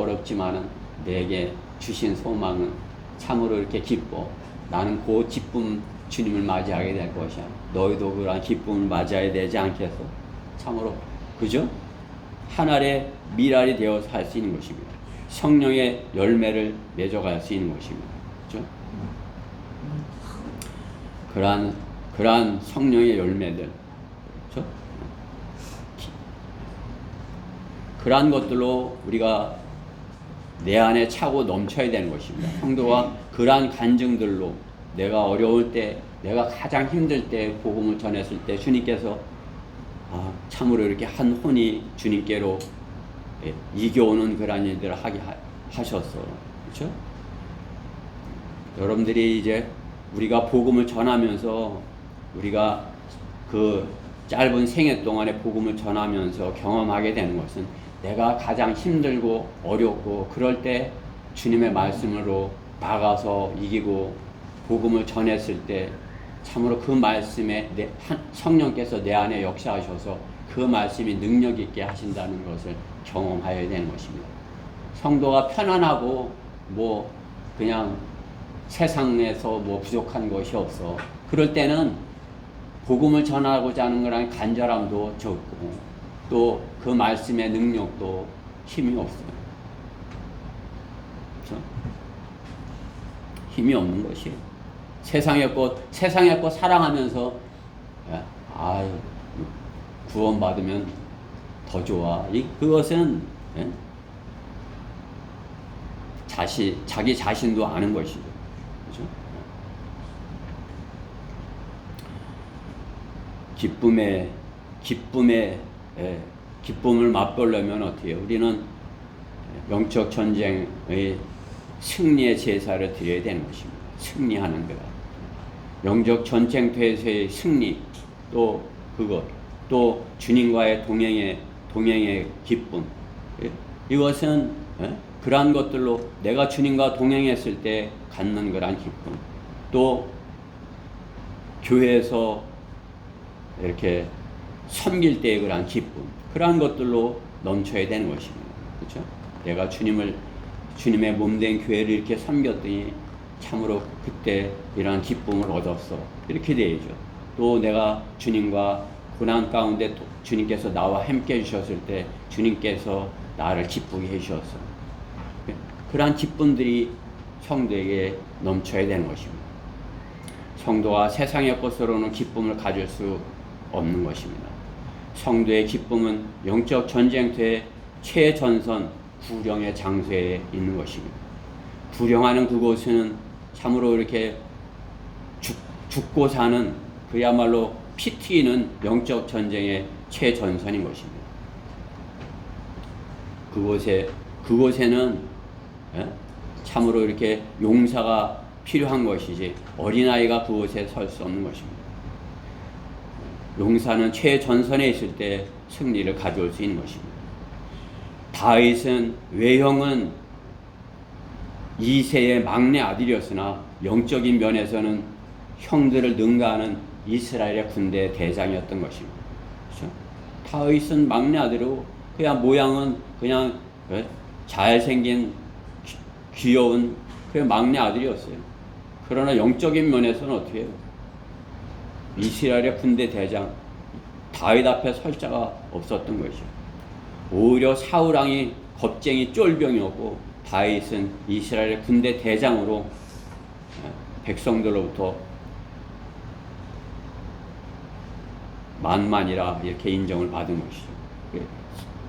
어렵지만은 내게 주신 소망은 참으로 이렇게 기뻐. 나는 그 기쁨 주님을 맞이하게 될 것이야. 너희도 그러한 기쁨을 맞이해야 되지 않겠어? 참으로, 그죠? 하나의 미랄이 되어 살 수 있는 것입니다. 성령의 열매를 맺어갈 수 있는 것입니다. 그죠? 그러한 성령의 열매들, 그렇죠? 그러한 것들로 우리가 내 안에 차고 넘쳐야 되는 것입니다. 성도가 그러한 간증들로 내가 어려울 때, 내가 가장 힘들 때 복음을 전했을 때 주님께서 참으로 이렇게 한 혼이 주님께로 이겨오는 그러한 일들을 하게 하셨어. 그렇죠? 여러분들이 이제 우리가 복음을 전하면서, 우리가 그 짧은 생애 동안에 복음을 전하면서 경험하게 되는 것은, 내가 가장 힘들고 어렵고 그럴 때 주님의 말씀으로 나가서 이기고 복음을 전했을 때 참으로 그 말씀에 성령께서 내 안에 역사하셔서 그 말씀이 능력 있게 하신다는 것을 경험하여야 되는 것입니다. 성도가 편안하고 뭐 그냥 세상에서 뭐 부족한 것이 없어, 그럴 때는 복음을 전하고자 하는 거랑 간절함도 적고 또 그 말씀의 능력도 힘이 없어요. 그렇죠? 힘이 없는 것이에요. 세상의 것 사랑하면서 구원받으면 더 좋아, 그것은 자기 자신도 아는 것이죠. 그렇죠? 기쁨을 맛보려면 어떻게 해요? 우리는 영적 전쟁의 승리의 제사를 드려야 되는 것입니다. 승리하는 거다. 영적 전쟁터에서의 승리, 또 주님과의 동행의 기쁨. 이것은 그러한 것들로 내가 주님과 동행했을 때 갖는 그러한 기쁨, 또 교회에서 이렇게 섬길 때의 그러한 기쁨, 그러한 것들로 넘쳐야 되는 것입니다. 그렇죠? 내가 주님의 몸된 교회를 이렇게 섬겼더니 참으로 그때 이러한 기쁨을 얻었어. 이렇게 돼야죠. 또 내가 주님과 고난 가운데 주님께서 나와 함께 해주셨을 때 주님께서 나를 기쁘게 해주셨어. 그러한 기쁨들이 성도에게 넘쳐야 되는 것입니다. 성도가 세상의 것으로는 기쁨을 가질 수 없는 것입니다. 성도의 기쁨은 영적 전쟁터의 최전선 구령의 장소에 있는 것입니다. 구령하는 그곳은 참으로 이렇게 죽고 사는 그야말로 피 튀기는 영적 전쟁의 최전선인 것입니다. 그곳에는 참으로 이렇게 용사가 필요한 것이지 어린아이가 그곳에 설 수 없는 것입니다. 용사는 최전선에 있을 때 승리를 가져올 수 있는 것입니다. 다윗은 외형은 이새의 막내 아들이었으나 영적인 면에서는 형들을 능가하는 이스라엘의 군대 대장이었던 것입니다. 그렇죠? 다윗은 막내 아들이고 그냥 모양은 그냥 잘생긴 귀여운 그 막내 아들이었어요. 그러나 영적인 면에서는 어떻게 해요? 이스라엘의 군대 대장 다윗 앞에 설 자가 없었던 것이죠. 오히려 사울 왕이 겁쟁이 쫄병이었고 다윗은 이스라엘의 군대 대장으로 백성들로부터 만만이라 이렇게 인정을 받은 것이죠.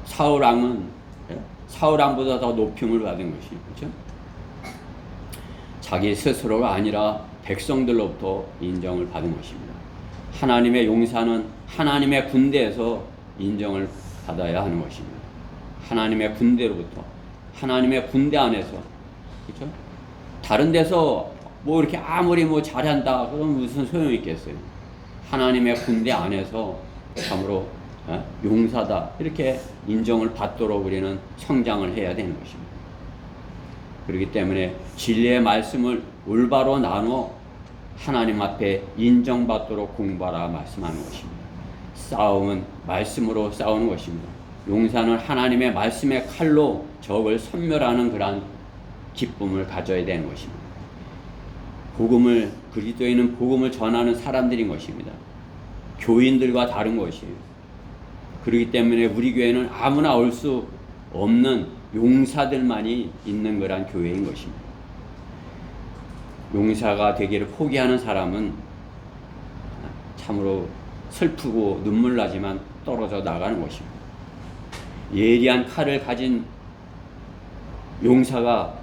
사울 왕은 사울 왕보다 더 높임을 받은 것이죠. 그렇죠? 자기 스스로가 아니라 백성들로부터 인정을 받은 것입니다. 하나님의 용사는 하나님의 군대에서 인정을 받아야 하는 것입니다. 하나님의 군대로부터, 하나님의 군대 안에서, 그렇죠? 다른 데서 뭐 이렇게 아무리 뭐 잘한다 그러면 무슨 소용이 있겠어요? 하나님의 군대 안에서 참으로 용사다 이렇게 인정을 받도록 우리는 성장을 해야 되는 것입니다. 그렇기 때문에 진리의 말씀을 올바로 나눠 하나님 앞에 인정받도록 공부하라 말씀하는 것입니다. 싸움은 말씀으로 싸우는 것입니다. 용사는 하나님의 말씀의 칼로 적을 섬멸하는 그러한 기쁨을 가져야 되는 것입니다. 그리스도인은 복음을 전하는 사람들인 것입니다. 교인들과 다른 것이에요. 그렇기 때문에 우리 교회는 아무나 올 수 없는 용사들만이 있는 거란 교회인 것입니다. 용사가 되기를 포기하는 사람은 참으로 슬프고 눈물 나지만 떨어져 나가는 것입니다. 예리한 칼을 가진 용사가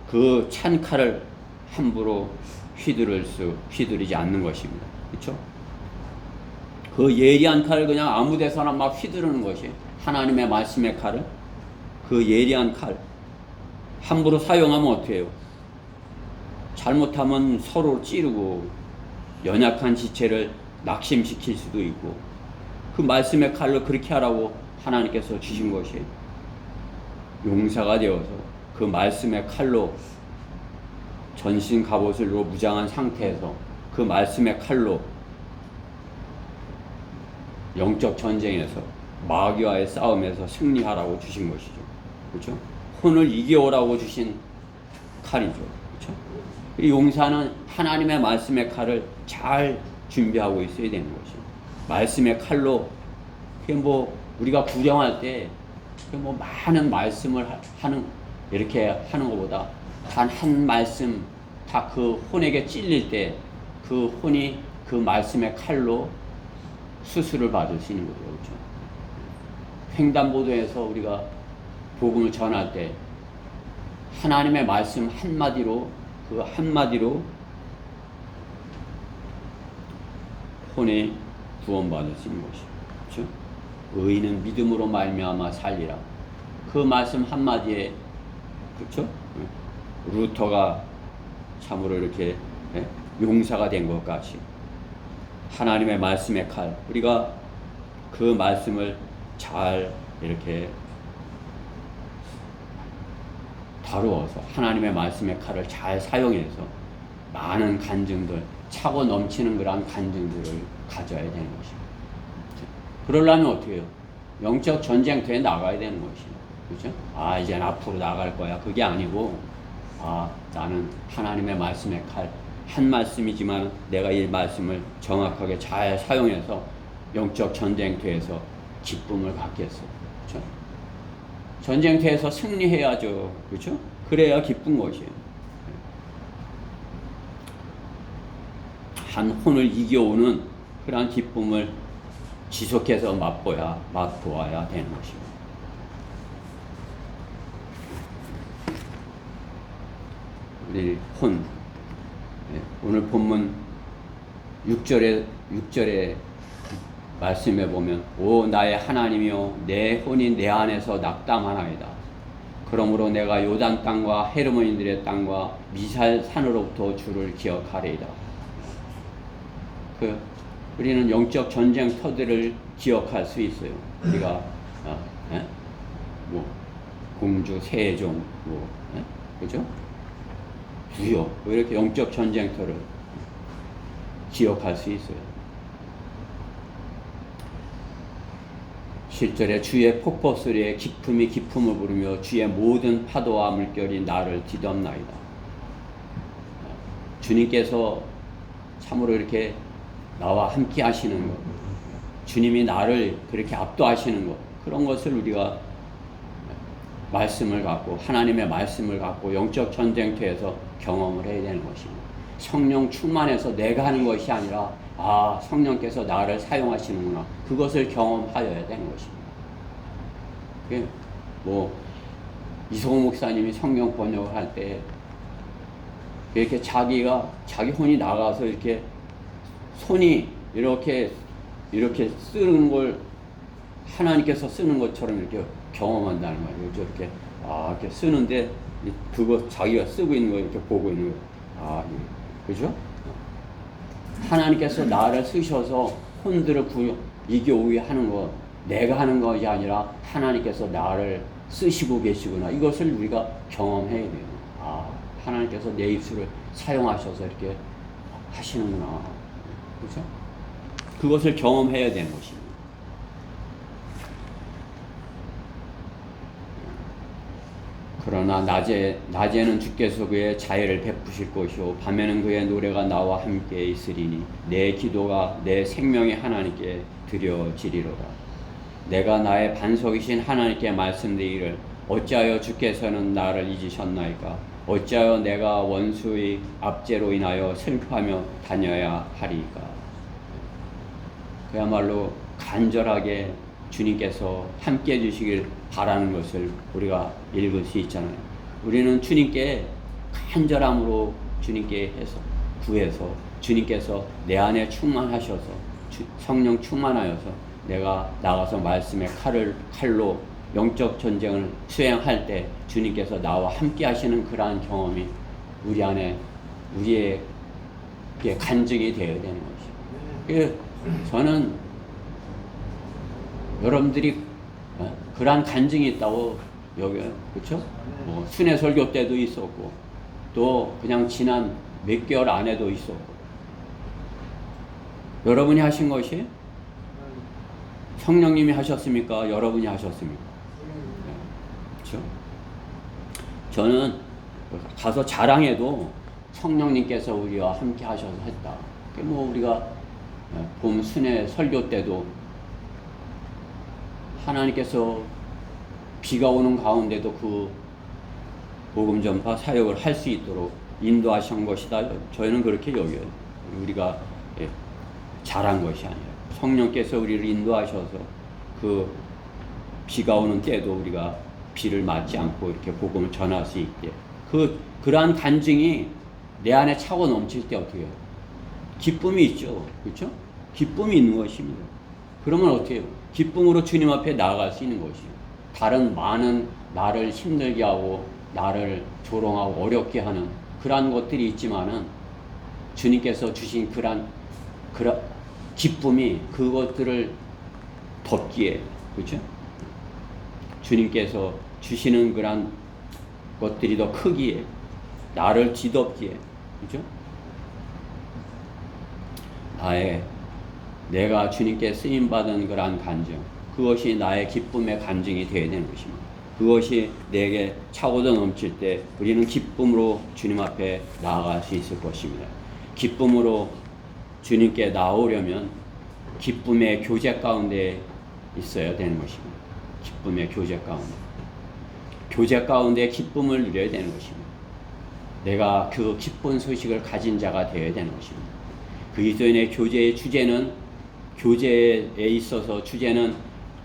그 찬 칼을 함부로 휘두르지 않는 것입니다. 그렇죠? 그 예리한 칼을 그냥 아무 데서나 막 휘두르는 것이 하나님의 말씀의 칼을 그 예리한 칼 함부로 사용하면 어떻게 해요? 잘못하면 서로 찌르고 연약한 지체를 낙심시킬 수도 있고 그 말씀의 칼로 그렇게 하라고 하나님께서 주신 것이 용사가 되어서 그 말씀의 칼로 전신 갑옷으로 무장한 상태에서 그 말씀의 칼로 영적 전쟁에서 마귀와의 싸움에서 승리하라고 주신 것이죠. 그렇죠? 혼을 이겨오라고 주신 칼이죠. 그렇죠? 이 용사는 하나님의 말씀의 칼을 잘 준비하고 있어야 되는 것이죠. 말씀의 칼로 그게 뭐 우리가 구령할 때 뭐 많은 말씀을 이렇게 하는 것보다 단 한 말씀 다 그 혼에게 찔릴 때 그 혼이 그 말씀의 칼로 수술을 받을 수 있는 거죠. 그렇죠? 횡단보도에서 우리가 복음을 전할 때 하나님의 말씀 한마디로 그 한마디로 혼에 구원받을 수 있는 것이죠. 그렇죠? 의인은 믿음으로 말미암아 살리라. 그 말씀 한마디에 그렇죠? 루터가 참으로 이렇게 용사가 된 것 같이 하나님의 말씀의 칼 우리가 그 말씀을 잘 이렇게 다루어서 하나님의 말씀의 칼을 잘 사용해서 많은 간증들 차고 넘치는 그러한 간증들을 가져야 되는 것입니다. 그러려면 어떻게 해요? 영적 전쟁터에 나가야 되는 것이죠. 그렇죠? 이제 앞으로 나갈 거야. 그게 아니고 나는 하나님의 말씀의 칼, 한 말씀이지만 내가 이 말씀을 정확하게 잘 사용해서 영적 전쟁터에서 기쁨을 갖겠어. 그렇죠? 전쟁터에서 승리해야죠. 그렇죠? 그래야 기쁜 것이에요. 한 혼을 이겨오는 그러한 기쁨을 지속해서 맛보아야 되는 것입니다. 우리 혼, 오늘 본문 6절에 말씀해 보면 오 나의 하나님이여 내 혼이 내 안에서 낙담하나이다. 그러므로 내가 요단 땅과 헤르몬인들의 땅과 미살 산으로부터 주를 기억하리이다. 우리는 영적 전쟁터들을 기억할 수 있어요. 우리가 뭐 공주, 세종, 그죠? 부여 이렇게 영적 전쟁터를 기억할 수 있어요. 7절에 주의 폭포 소리에 기품이 기품을 부르며 주의 모든 파도와 물결이 나를 뒤덮나이다. 주님께서 참으로 이렇게 나와 함께 하시는 것, 주님이 나를 그렇게 압도하시는 것, 그런 것을 우리가 말씀을 갖고 하나님의 말씀을 갖고 영적 전쟁터에서 경험을 해야 되는 것입니다. 성령 충만해서 내가 하는 것이 아니라 성령께서 나를 사용하시는구나, 그것을 경험하여야 되는 것입니다. 그게 이성호 목사님이 성경 번역을 할 때 이렇게 자기 혼이 나가서 이렇게 손이 이렇게 쓰는 걸 하나님께서 쓰는 것처럼 이렇게 경험한다는 거예요. 저렇게 이렇게 쓰는데 그거 자기가 쓰고 있는 거 이렇게 보고 있는 거, 그죠? 하나님께서 나를 쓰셔서 혼들을 이겨오게 하는 거, 내가 하는 것이 아니라 하나님께서 나를 쓰시고 계시구나. 이것을 우리가 경험해야 돼요. 하나님께서 내 입술을 사용하셔서 이렇게 하시는구나. 그죠? 그것을 경험해야 되는 것입니다. 그러나 낮에는 주께서 그의 자애를 베푸실 것이요 밤에는 그의 노래가 나와 함께 있으리니 내 기도가 내 생명의 하나님께 드려지리로다. 내가 나의 반석이신 하나님께 말씀드리기를 어찌하여 주께서는 나를 잊으셨나이까? 어찌하여 내가 원수의 압제로 인하여 슬퍼하며 다녀야 하리까? 그야말로 간절하게 주님께서 함께 해주시길 바라는 것을 우리가 읽을 수 있잖아요. 우리는 주님께 간절함으로 주님께 구해서 주님께서 내 안에 충만하셔서 성령 충만하여서 내가 나가서 말씀의 칼로 영적 전쟁을 수행할 때 주님께서 나와 함께 하시는 그러한 경험이 우리 안에 우리의 간증이 되어야 되는 것이죠. 저는 여러분들이 그러한 간증이 있다고 여겨요. 그렇죠? 순회 설교 때도 있었고 또 그냥 지난 몇 개월 안에도 있었고 여러분이 하신 것이 성령님이 하셨습니까? 여러분이 하셨습니까? 그렇죠? 저는 가서 자랑해도 성령님께서 우리와 함께 하셔서 했다. 우리가 봄 순회 설교 때도 하나님께서 비가 오는 가운데도 그 복음 전파 사역을 할 수 있도록 인도하신 것이다. 저희는 그렇게 여겨요. 우리가 잘한 것이 아니라 성령께서 우리를 인도하셔서 그 비가 오는 때도 우리가 비를 맞지 않고 이렇게 복음을 전할 수 있게 그러한 간증이 내 안에 차고 넘칠 때 어떻게 해요? 기쁨이 있죠. 그렇죠? 기쁨이 있는 것입니다. 그러면 어떻게 해요? 기쁨으로 주님 앞에 나아갈 수 있는 것이에요. 다른 많은 나를 힘들게 하고 나를 조롱하고 어렵게 하는 그러한 것들이 있지만은 주님께서 주신 그러한 기쁨이 그것들을 덮기에, 그렇죠? 주님께서 주시는 그러한 것들이 더 크기에 나를 뒤덮기에, 그렇죠? 내가 주님께 쓰임받은 그러한 간증, 그것이 나의 기쁨의 간증이 되어야 되는 것입니다. 그것이 내게 차고도 넘칠 때 우리는 기쁨으로 주님 앞에 나아갈 수 있을 것입니다. 기쁨으로 주님께 나오려면 기쁨의 교제 가운데 있어야 되는 것입니다. 기쁨의 교제 가운데. 교제 가운데 기쁨을 누려야 되는 것입니다. 내가 그 기쁜 소식을 가진 자가 되어야 되는 것입니다. 그리스도인의 교제의 주제는, 교제에 있어서 주제는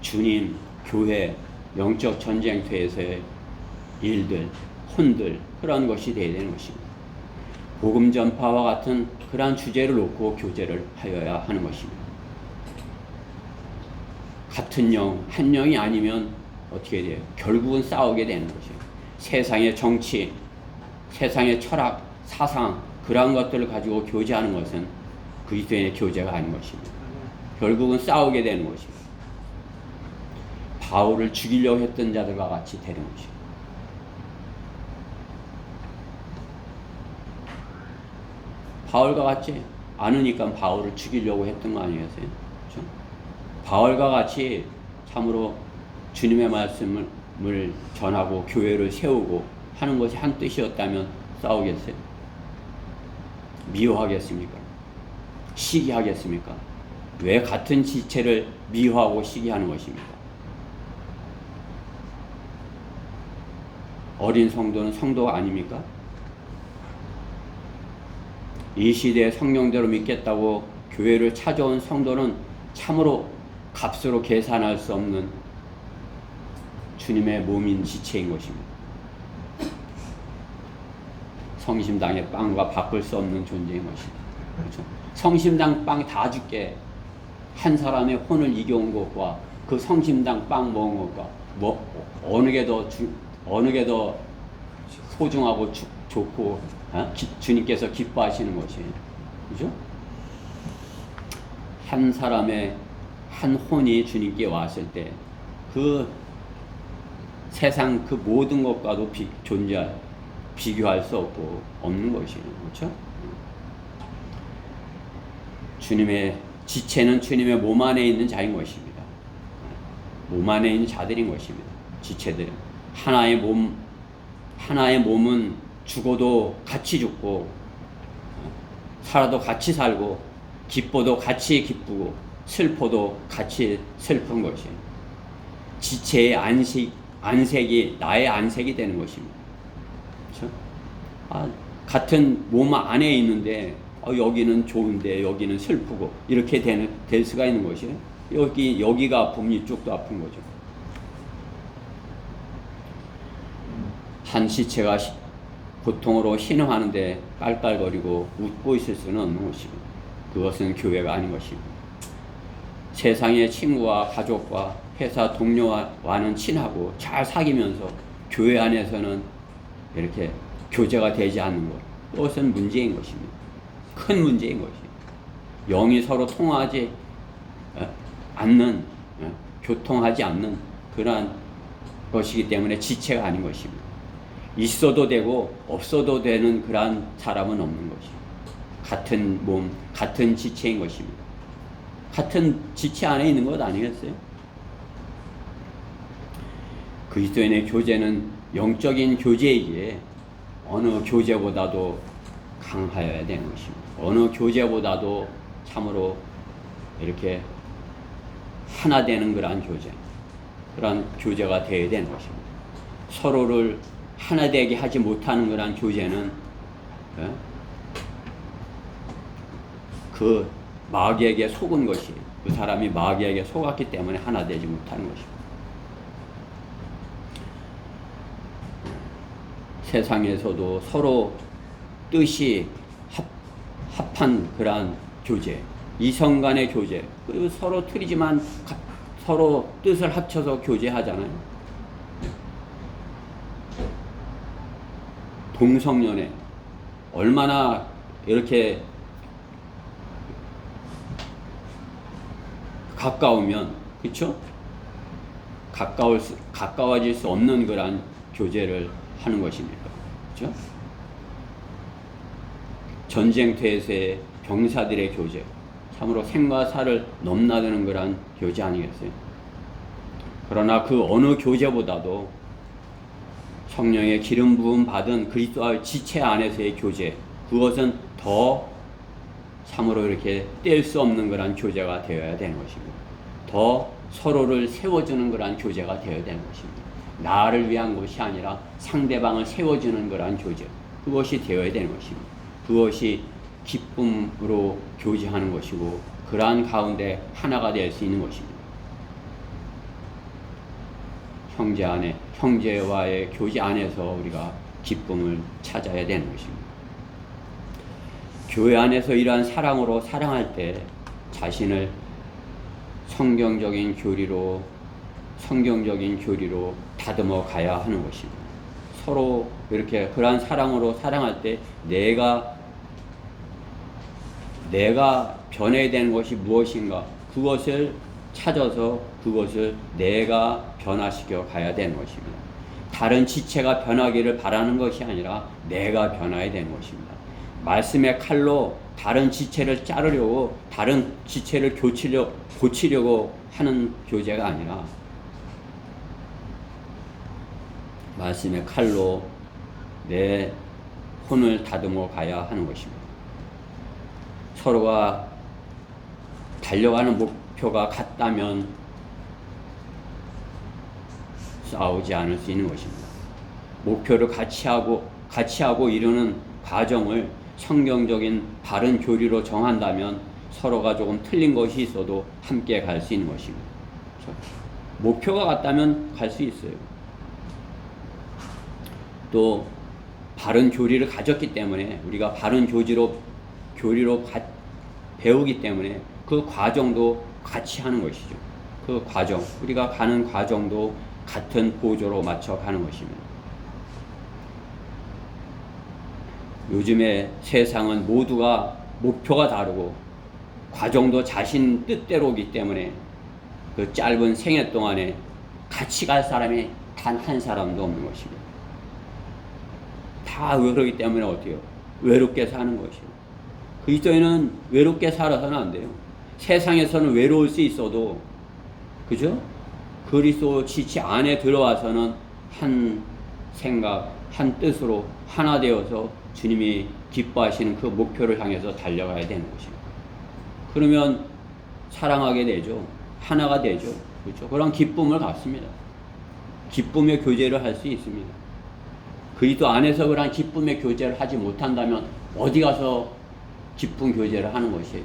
주님, 교회, 영적 전쟁터에서의 일들, 혼들, 그런 것이 되어야 되는 것입니다. 복음 전파와 같은 그러한 주제를 놓고 교제를 하여야 하는 것입니다. 같은 영, 한 영이 아니면 어떻게 돼요? 결국은 싸우게 되는 것이에요. 세상의 정치, 세상의 철학, 사상, 그러한 것들을 가지고 교제하는 것은 그리스도인의 교제가 아닌 것입니다. 결국은 싸우게 되는 것입니다. 바울을 죽이려고 했던 자들과 같이 되는 것입니다. 바울과 같지 않으니까 바울을 죽이려고 했던 거 아니겠어요? 그렇죠? 바울과 같이 참으로 주님의 말씀을 전하고 교회를 세우고 하는 것이 한 뜻이었다면 싸우겠어요? 미워하겠습니까? 시기하겠습니까? 왜 같은 지체를 미워하고 시기하는 것입니까? 어린 성도는 성도가 아닙니까? 이 시대에 성령대로 믿겠다고 교회를 찾아온 성도는 참으로 값으로 계산할 수 없는 주님의 몸인 지체인 것입니다. 성심당의 빵과 바꿀 수 없는 존재인 것입니다. 그렇죠? 성심당 빵 다 줄게 한 사람의 혼을 이겨온 것과 그 성심당 빵 먹은 것과 어느 게 더 소중하고 좋고 주님께서 기뻐하시는 것이에요. 그죠? 한 사람의 한 혼이 주님께 왔을 때 그 세상 그 모든 것과도 비교할 수 없는 것이에요. 그렇죠? 주님의 지체는 주님의 몸 안에 있는 자인 것입니다. 몸 안에 있는 자들인 것입니다. 지체들은 하나의 몸은 죽어도 같이 죽고 살아도 같이 살고 기뻐도 같이 기쁘고 슬퍼도 같이 슬픈 것이에요. 지체의 안색이 나의 안색이 되는 것입니다. 그렇죠? 같은 몸 안에 있는데 여기는 좋은데 여기는 슬프고 이렇게 될 수가 있는 것이에요. 여기가 아프면 이쪽도 아픈 거죠. 한 지체가 고통으로 신음하는데 깔깔거리고 웃고 있을 수는 없는 것입니다. 그것은 교회가 아닌 것입니다. 세상의 친구와 가족과 회사 동료와는 친하고 잘 사귀면서 교회 안에서는 이렇게 교제가 되지 않는 것, 그것은 문제인 것입니다. 큰 문제인 것입니다. 영이 서로 통하지 않는, 교통하지 않는 그러한 것이기 때문에 지체가 아닌 것입니다. 있어도 되고 없어도 되는 그러한 사람은 없는 것입니다. 같은 몸, 같은 지체인 것입니다. 같은 지체 안에 있는 것 아니겠어요? 그리스도인의 교제는 영적인 교제이기에 어느 교제보다도 강하여야 되는 것입니다. 어느 교제보다도 참으로 이렇게 하나 되는 그러한 그러한 교제가 되어야 되는 것입니다. 서로를 하나 되게 하지 못하는 그러한 교제는 그 마귀에게 속은 것이, 그 사람이 마귀에게 속았기 때문에 하나 되지 못하는 것입니다. 세상에서도 서로 뜻이 합한 그러한 교제, 이성 간의 교제, 그리고 서로 틀리지만 서로 뜻을 합쳐서 교제하잖아요. 동성연애 얼마나 이렇게 가까우면, 그렇죠? 가까워질 수 없는 그런 교제를 하는 것입니까? 그렇죠? 전쟁터에서의 병사들의 교제, 참으로 생과 사를 넘나드는 그런 교제 아니겠어요? 그러나 그 어느 교제보다도 성령의 기름 부음 받은 그리스도와 지체 안에서의 교제, 그것은 더 참으로 이렇게 뗄 수 없는 그런 교제가 되어야 되는 것입니다. 더 서로를 세워주는 그런 교제가 되어야 되는 것입니다. 나를 위한 것이 아니라 상대방을 세워주는 그런 교제, 그것이 되어야 되는 것입니다. 그것이 기쁨으로 교제하는 것이고, 그러한 가운데 하나가 될 수 있는 것입니다. 형제와의 교제 안에서 우리가 기쁨을 찾아야 되는 것입니다. 교회 안에서 이러한 사랑으로 사랑할 때 자신을 성경적인 교리로 다듬어 가야 하는 것입니다. 서로 이렇게 그러한 사랑으로 사랑할 때 내가 변해야 되는 것이 무엇인가, 그것을 찾아서 그것을 내가 변화시켜 가야 되는 것입니다. 다른 지체가 변하기를 바라는 것이 아니라 내가 변화해야 되는 것입니다. 말씀의 칼로 다른 지체를 자르려고, 다른 지체를 고치려고 하는 교제가 아니라 말씀의 칼로 내 혼을 다듬어 가야 하는 것입니다. 서로가 달려가는 목표가 같다면 싸우지 않을 수 있는 것입니다. 목표를 같이 하고 이루는 과정을 성경적인 바른 교리로 정한다면 서로가 조금 틀린 것이 있어도 함께 갈 수 있는 것입니다. 목표가 같다면 갈 수 있어요. 또 바른 교리를 가졌기 때문에, 우리가 바른 교리로 배우기 때문에 그 과정도 같이 하는 것이죠. 그 과정, 우리가 가는 과정도 같은 보조로 맞춰 가는 것입니다. 요즘에 세상은 모두가 목표가 다르고 과정도 자신 뜻대로이기 때문에 그 짧은 생애 동안에 같이 갈 사람이 단 한 사람도 없는 것입니다. 다 그러기 때문에 어때요? 외롭게 사는 것이요. 그리스도인은 외롭게 살아서는 안 돼요. 세상에서는 외로울 수 있어도, 그죠? 그리스도 지체 안에 들어와서는 한 생각, 한 뜻으로 하나 되어서 주님이 기뻐하시는 그 목표를 향해서 달려가야 되는 것입니다. 그러면 사랑하게 되죠. 하나가 되죠. 그렇죠? 그런 기쁨을 갖습니다. 기쁨의 교제를 할 수 있습니다. 그리스도 안에서 그런 기쁨의 교제를 하지 못한다면 어디 가서 기쁨 교제를 하는 것이에요?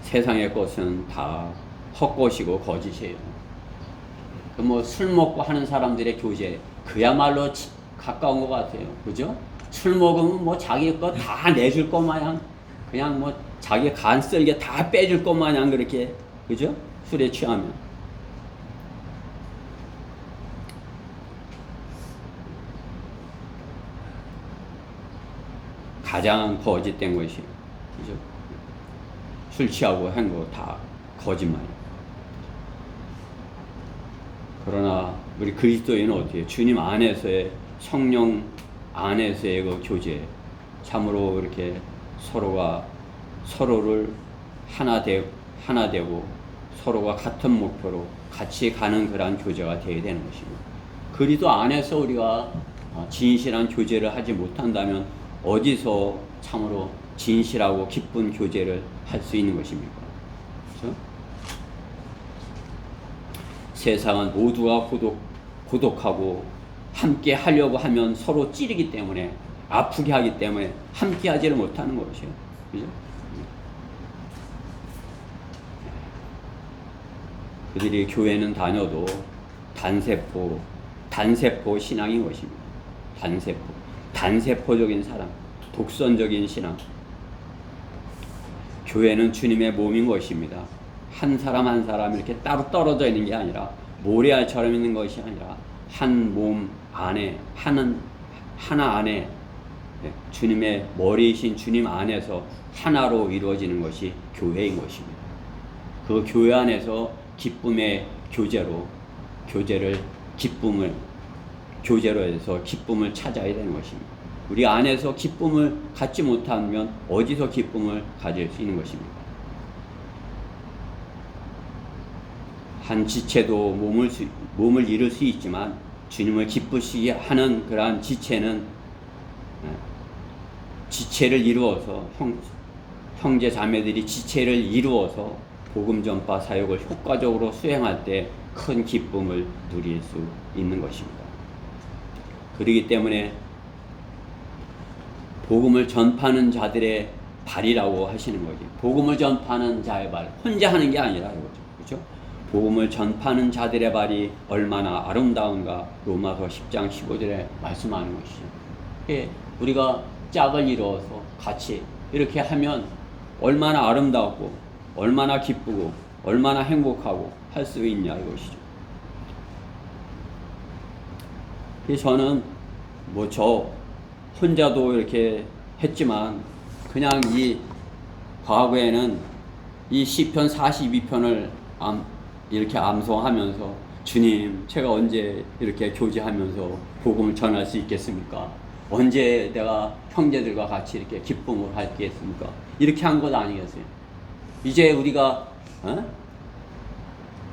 세상의 것은 다 헛것이고 거짓이에요. 술 먹고 하는 사람들의 교제, 그야말로 가까운 것 같아요. 그죠? 술 먹으면 자기 거 다 내줄 것 마냥, 그냥 자기 간 쓸게 다 빼줄 것 마냥 그렇게, 그죠? 술에 취하면. 가장 거짓된 것이, 그죠? 술 취하고 한 거 다 거짓말이에요. 그러나 우리 그리스도인은 어떻게, 주님 안에서의, 성령 안에서의 그 교제, 참으로 이렇게 서로가 서로를 하나 되고 서로가 같은 목표로 같이 가는 그러한 교제가 되어야 되는 것입니다. 그리스도 안에서 우리가 진실한 교제를 하지 못한다면 어디서 참으로 진실하고 기쁜 교제를 할 수 있는 것입니까? 그렇죠? 세상은 모두가 고독하고 함께 하려고 하면 서로 찌르기 때문에, 아프게 하기 때문에 함께 하지를 못하는 것이에요. 그죠? 그들이 교회는 다녀도 단세포 신앙인 것입니다. 단세포적인 사람, 독선적인 신앙. 교회는 주님의 몸인 것입니다. 한 사람 한 사람 이렇게 따로 떨어져 있는 게 아니라, 모래알처럼 있는 것이 아니라 한 몸 안에, 하나 안에, 주님의 머리이신 주님 안에서 하나로 이루어지는 것이 교회인 것입니다. 그 교회 안에서 기쁨의 교제로 해서 기쁨을 찾아야 되는 것입니다. 우리 안에서 기쁨을 갖지 못하면 어디서 기쁨을 가질 수 있는 것입니까? 한 지체도 몸을 이룰 수 있지만 주님을 기쁘시게 하는 그러한 지체는 지체를 이루어서 형제 자매들이 지체를 이루어서 복음 전파 사역을 효과적으로 수행할 때 큰 기쁨을 누릴 수 있는 것입니다. 그렇기 때문에 복음을 전파하는 자들의 발이라고 하시는 거지. 복음을 전파하는 자의 발, 혼자 하는 게 아니라 이거죠. 그렇죠? 복음을 전파하는 자들의 발이 얼마나 아름다운가 로마서 10장 15절에 말씀하는 것이죠. 예, 우리가 짝을 이루어서 같이 이렇게 하면 얼마나 아름답고 얼마나 기쁘고 얼마나 행복하고 할 수 있냐 이것이죠. 그래서 저는 뭐 저 혼자도 이렇게 했지만 그냥 이 과거에는 이 시편 42편을 이렇게 암송하면서 주님 제가 언제 이렇게 교제하면서 복음을 전할 수 있겠습니까? 언제 내가 형제들과 같이 이렇게 기쁨을 할겠습니까? 이렇게 한 것 아니겠어요? 이제 우리가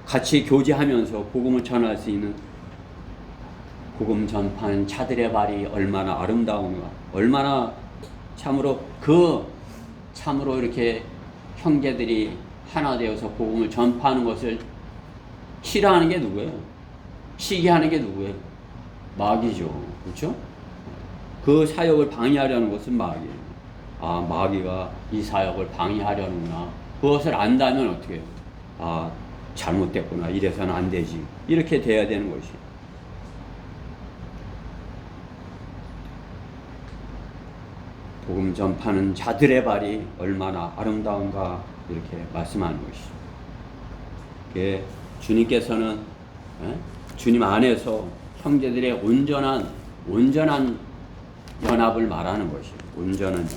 같이 교제하면서 복음을 전할 수 있는 복음 전파하는 자들의 발이 얼마나 아름다운가, 얼마나 참으로 이렇게 형제들이 하나 되어서 복음을 전파하는 것을 싫어하는 게 누구예요? 시기하는 게 누구예요? 마귀죠. 그렇죠? 그 사역을 방해하려는 것은 마귀예요. 아, 마귀가 이 사역을 방해하려는구나. 그것을 안다면 어떻게 해요? 아, 잘못됐구나. 이래서는 안 되지. 이렇게 돼야 되는 것이. 복음 전파하는 자들의 발이 얼마나 아름다운가 이렇게 말씀하는 것이죠. 주님께서는 주님 안에서 형제들의 온전한 연합을 말하는 것이에요. 온전한 연합.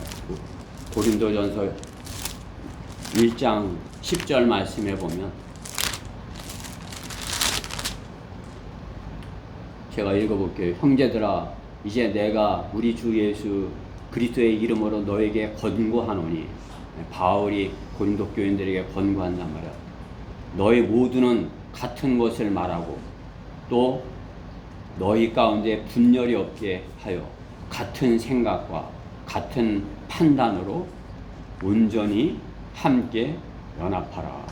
고린도전서 1장 10절 말씀에 보면 제가 읽어볼게요. 형제들아 이제 내가 우리 주 예수 그리스도의 이름으로 너에게 권고하노니, 바울이 고린도 교인들에게 권고한단 말이야. 너희 모두는 같은 것을 말하고 또 너희 가운데 분열이 없게 하여 같은 생각과 같은 판단으로 온전히 함께 연합하라.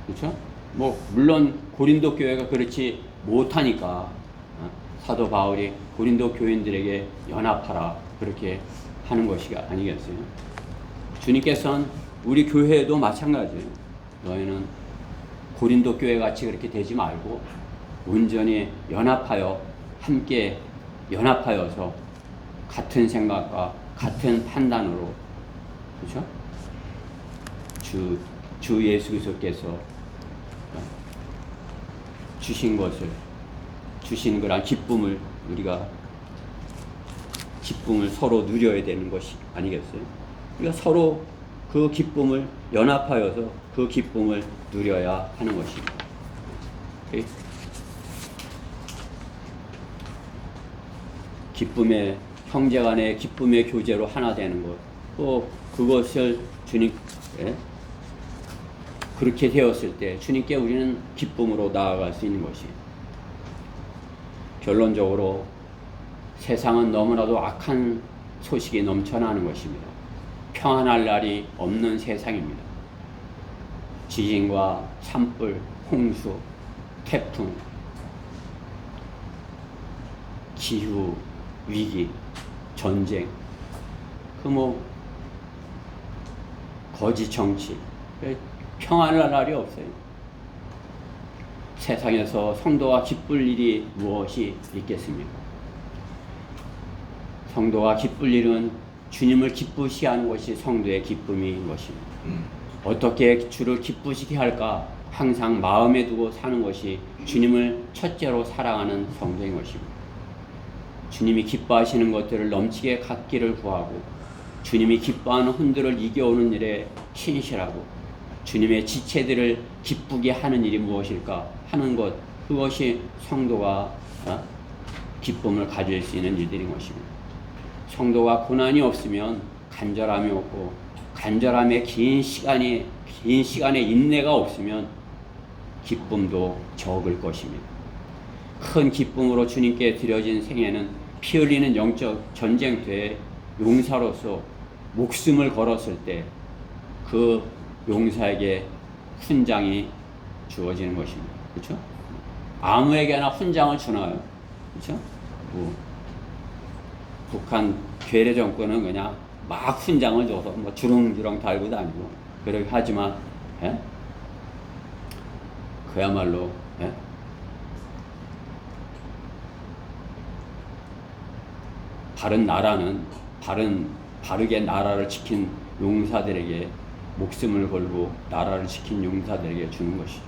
그렇죠? 뭐 물론 고린도 교회가 그렇지 못하니까 사도 바울이 고린도 교인들에게 연합하라 그렇게 하는 것이 아니겠어요? 주님께서는 우리 교회에도 마찬가지예요. 너희는 고린도 교회 같이 그렇게 되지 말고 온전히 연합하여 함께 연합하여서 같은 생각과 같은 판단으로, 그렇죠? 주 예수 그리스도께서 주신 그런 기쁨을 우리가 기쁨을 서로 누려야 되는 것이 아니겠어요? 우리가 서로 그 기쁨을 연합하여서 그 기쁨을 누려야 하는 것입니다. 기쁨의 형제간의 기쁨의 교제로 하나 되는 것, 또 그것을 주님 그렇게 되었을 때 주님께 우리는 기쁨으로 나아갈 수 있는 것이. 결론적으로 세상은 너무나도 악한 소식이 넘쳐나는 것입니다. 평안할 날이 없는 세상입니다. 지진과 산불, 홍수, 태풍, 기후 위기, 전쟁, 거짓 정치, 평안할 날이 없어요. 세상에서 성도가 기쁠 일이 무엇이 있겠습니까? 성도가 기쁠 일은 주님을 기쁘시게 하는 것이 성도의 기쁨인 것입니다. 어떻게 주를 기쁘시게 할까 항상 마음에 두고 사는 것이 주님을 첫째로 사랑하는 성도인 것입니다. 주님이 기뻐하시는 것들을 넘치게 갖기를 구하고 주님이 기뻐하는 흔들을 이겨오는 일에 신실하고 주님의 지체들을 기쁘게 하는 일이 무엇일까 하는 것, 그것이 성도가 기쁨을 가질 수 있는 일들인 것입니다. 성도가 고난이 없으면 간절함이 없고 간절함에 긴 시간의 인내가 없으면 기쁨도 적을 것입니다. 큰 기쁨으로 주님께 드려진 생애는 피 흘리는 영적 전쟁터에 용사로서 목숨을 걸었을 때 그 용사에게 훈장이 주어지는 것입니다. 그렇죠? 아무에게나 훈장을 주나요? 그렇죠? 뭐 북한 괴뢰 정권은 그냥 막 훈장을 줘서 뭐 주렁주렁 달고 다니고 그러게 하지만 예? 그야말로 예? 바른 나라는 바르게 나라를 지킨 용사들에게 목숨을 걸고 나라를 지킨 용사들에게 주는 것이죠.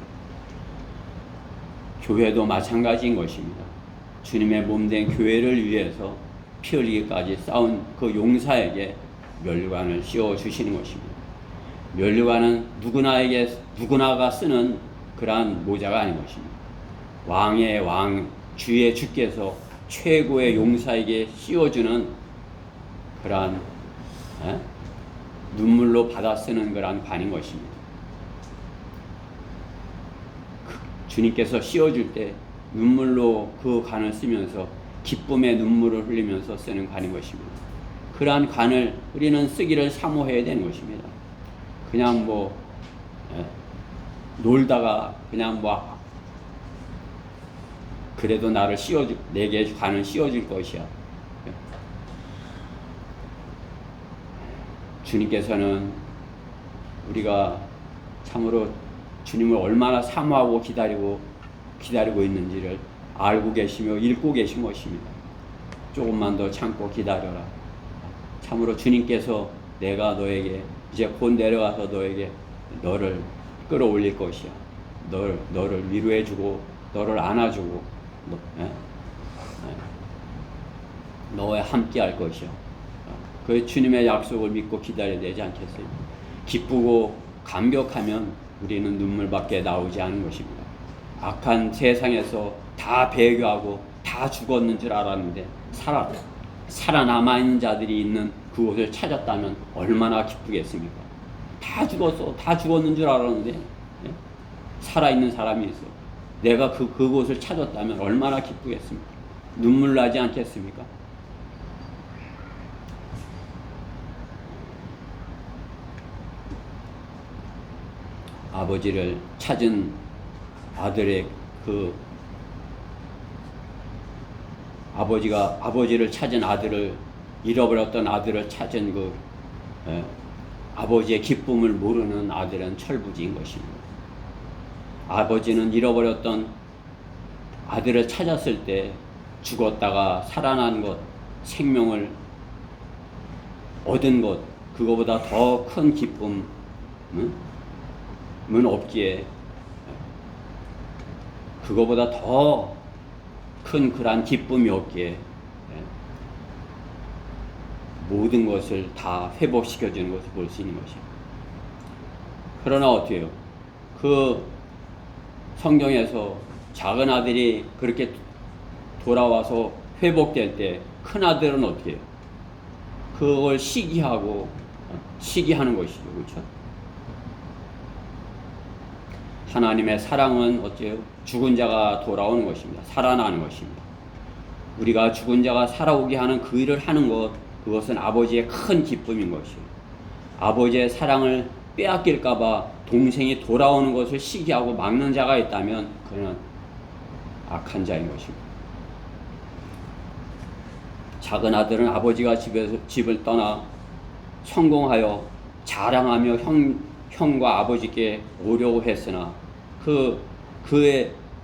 교회도 마찬가지인 것입니다. 주님의 몸된 교회를 위해서 피 흘리기까지 싸운 그 용사에게 면류관을 씌워 주시는 것입니다. 면류관은 누구나가 쓰는 그러한 모자가 아닌 것입니다. 왕의 왕, 주의 주께서 최고의 용사에게 씌워주는 그러한 눈물로 받아 쓰는 그러한 관인 것입니다. 주님께서 씌워줄 때 눈물로 그 관을 쓰면서 기쁨의 눈물을 흘리면서 쓰는 관인 것입니다. 그러한 관을 우리는 쓰기를 사모해야 되는 것입니다. 그냥 놀다가 그냥 그래도 내게 관을 씌워줄 것이야. 주님께서는 우리가 참으로 주님을 얼마나 사모하고 기다리고 있는지를 알고 계시며 읽고 계신 것입니다. 조금만 더 참고 기다려라. 참으로 주님께서 내가 너에게 이제 곧 내려가서 너를 끌어올릴 것이야. 너를 위로해주고 너를 안아주고 너와 함께 할 것이야. 그 주님의 약속을 믿고 기다려야 되지 않겠어요? 기쁘고 감격하면 우리는 눈물밖에 나오지 않은 것입니다. 악한 세상에서 다 배교하고 다 죽었는 줄 알았는데 살아남아 있는 자들이 있는 그곳을 찾았다면 얼마나 기쁘겠습니까? 다 죽었는 줄 알았는데 살아있는 사람이 있어. 내가 그곳을 찾았다면 얼마나 기쁘겠습니까? 눈물 나지 않겠습니까? 아버지를 찾은 아들의 아버지를 찾은 아들을 잃어버렸던 아들을 찾은 아버지의 기쁨을 모르는 아들은 철부지인 것입니다. 아버지는 잃어버렸던 아들을 찾았을 때 죽었다가 살아난 것, 생명을 얻은 것, 그거보다 더 큰 기쁨은 없기에 그거보다 더 큰 그러한 기쁨이 없기에 모든 것을 다 회복시켜주는 것을 볼 수 있는 것입니다. 그러나 어떻게 해요? 그 성경에서 작은 아들이 그렇게 돌아와서 회복될 때 큰 아들은 어떻게 해요? 그걸 시기하는 것이죠. 그렇죠? 하나님의 사랑은 어째요? 죽은 자가 돌아오는 것입니다. 살아나는 것입니다. 우리가 죽은 자가 살아오게 하는 그 일을 하는 것, 그것은 아버지의 큰 기쁨인 것이에요. 아버지의 사랑을 빼앗길까봐 동생이 돌아오는 것을 시기하고 막는 자가 있다면 그는 악한 자인 것입니다. 작은 아들은 아버지가 집을 떠나 성공하여 자랑하며 형과 아버지께 오려고 했으나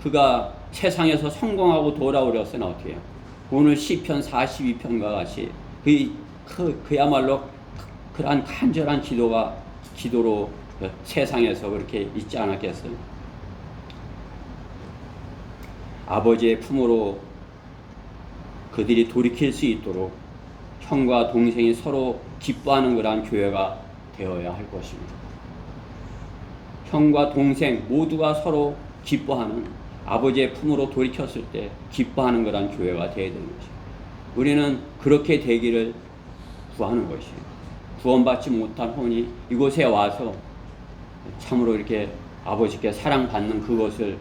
그가 세상에서 성공하고 돌아오렸으나 어떻게 해요? 오늘 시편 42편과 같이 그야말로 그러한 간절한 기도로 세상에서 그렇게 있지 않았겠어요? 아버지의 품으로 그들이 돌이킬 수 있도록 형과 동생이 서로 기뻐하는 그러한 교회가 되어야 할 것입니다. 형과 동생 모두가 서로 기뻐하는 아버지의 품으로 돌이켰을 때 기뻐하는 그러한 교회가 되어야 되는 것입니다. 우리는 그렇게 되기를 구하는 것이에요. 구원받지 못한 혼이 이곳에 와서 참으로 이렇게 아버지께 사랑받는 그것을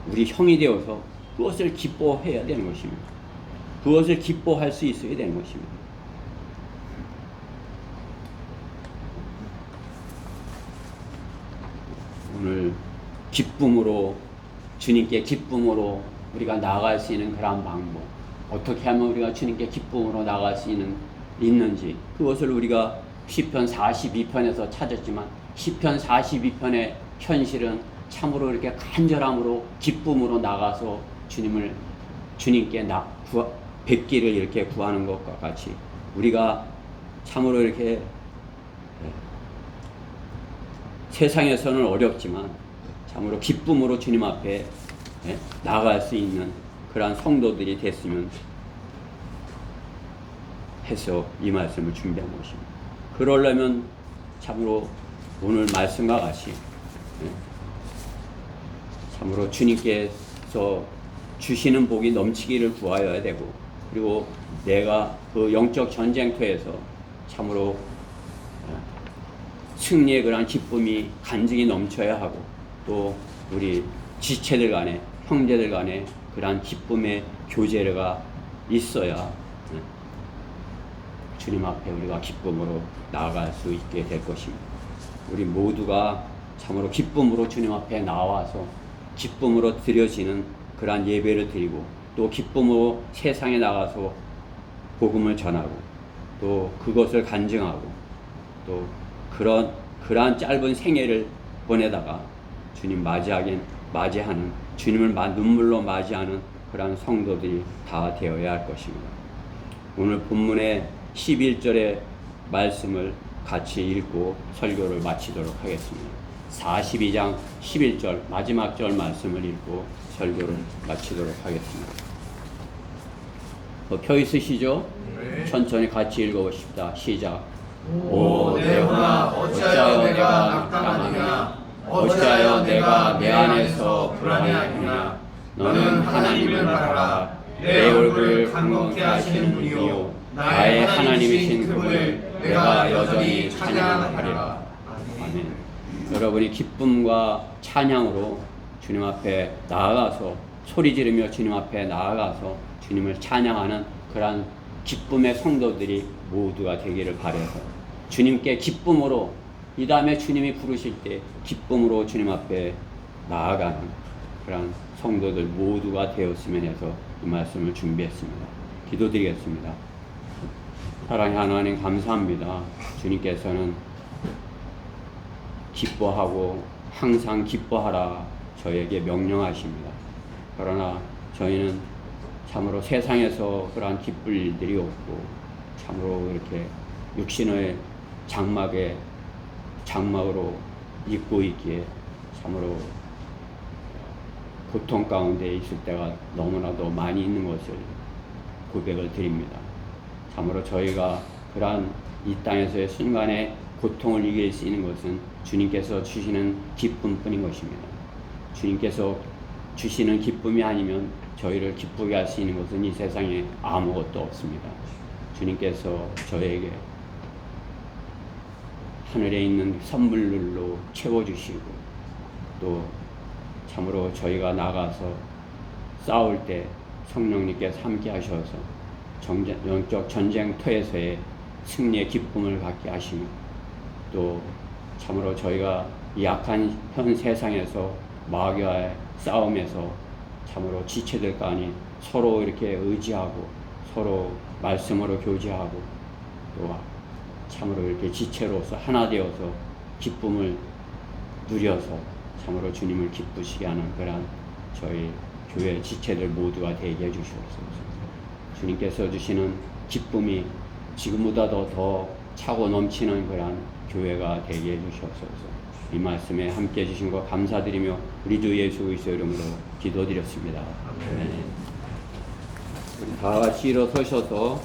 우리 형이 되어서 그것을 기뻐해야 되는 것입니다. 그것을 기뻐할 수 있어야 되는 것입니다. 오늘 기쁨으로, 주님께 기쁨으로 우리가 나아갈 수 있는 그런 방법, 어떻게 하면 우리가 주님께 기쁨으로 나아갈 수 있는지, 그것을 우리가 시편 42편에서 찾았지만 시편 42편의 현실은 참으로 이렇게 간절함으로 기쁨으로 나가서 주님께 뵙기를 이렇게 구하는 것과 같이 우리가 참으로 이렇게 세상에서는 어렵지만 참으로 기쁨으로 주님 앞에 나아갈 수 있는 그러한 성도들이 됐으면 해서 이 말씀을 준비한 것입니다. 그러려면 참으로 오늘 말씀과 같이 참으로 주님께서 주시는 복이 넘치기를 구하여야 되고, 그리고 내가 그 영적 전쟁터에서 참으로 승리의 그러한 기쁨이 간증이 넘쳐야 하고, 또 우리 지체들 간에, 형제들 간에 그러한 기쁨의 교제가 있어야 주님 앞에 우리가 기쁨으로 나아갈 수 있게 될 것입니다. 우리 모두가 참으로 기쁨으로 주님 앞에 나와서 기쁨으로 드려지는 그러한 예배를 드리고, 또 기쁨으로 세상에 나가서 복음을 전하고, 또 그것을 간증하고, 또 그러한 짧은 생애를 보내다가 주님 맞이하는, 주님을 눈물로 맞이하는 그러한 성도들이 다 되어야 할 것입니다. 오늘 본문의 11절의 말씀을 같이 읽고 설교를 마치도록 하겠습니다. 42장 11절 마지막 절 말씀을 읽고 설교를 마치도록 하겠습니다. 펴 있으시죠? 네. 천천히 같이 읽어봅시다. 시작. 오 내 혼아, 어찌하여 내가 낙담하느냐? 어찌하여 내가 내 안에서 불안해하느냐? 너는 하나님을 바라라. 내 얼굴을 강건케 하시는 분이요 나의 하나님이신 그분을 내가 여전히 찬양하리라. 아멘. 여러분이 기쁨과 찬양으로 주님 앞에 나아가서 소리 지르며 주님 앞에 나아가서 주님을 찬양하는 그러한 기쁨의 성도들이 모두가 되기를 바라서, 주님께 기쁨으로, 이 다음에 주님이 부르실 때 기쁨으로 주님 앞에 나아가는 그러한 성도들 모두가 되었으면 해서 이 말씀을 준비했습니다. 기도드리겠습니다. 사랑의 하나님, 감사합니다. 주님께서는 기뻐하고 항상 기뻐하라 저에게 명령하십니다. 그러나 저희는 참으로 세상에서 그러한 기쁠 일들이 없고, 참으로 이렇게 육신의 장막으로 입고 있기에 참으로 고통 가운데 있을 때가 너무나도 많이 있는 것을 고백을 드립니다. 참으로 저희가 그러한 이 땅에서의 순간의 고통을 이길 수 있는 것은 주님께서 주시는 기쁨뿐인 것입니다. 주님께서 주시는 기쁨이 아니면 저희를 기쁘게 할 수 있는 것은 이 세상에 아무것도 없습니다. 주님께서 저에게 하늘에 있는 선물로 채워주시고, 또 참으로 저희가 나가서 싸울 때 성령님께서 함께 하셔서 영적 전쟁터에서의 승리의 기쁨을 갖게 하시며, 또 참으로 저희가 이 약한 현 세상에서 마귀와의 싸움에서 참으로 지체들 간이 서로 이렇게 의지하고 서로 말씀으로 교제하고, 또 참으로 이렇게 지체로서 하나 되어서 기쁨을 누려서 참으로 주님을 기쁘시게 하는 그런 저희 교회 지체들 모두가 되게 해주시옵소서. 주님께서 주시는 기쁨이 지금보다도 더 차고 넘치는 그런 교회가 되게 해주시옵소서. 이 말씀에 함께 해주신 것 감사드리며 우리 주 예수 그리스도의 이름으로 기도드렸습니다. 네. 우리 다 같이 일어서셔서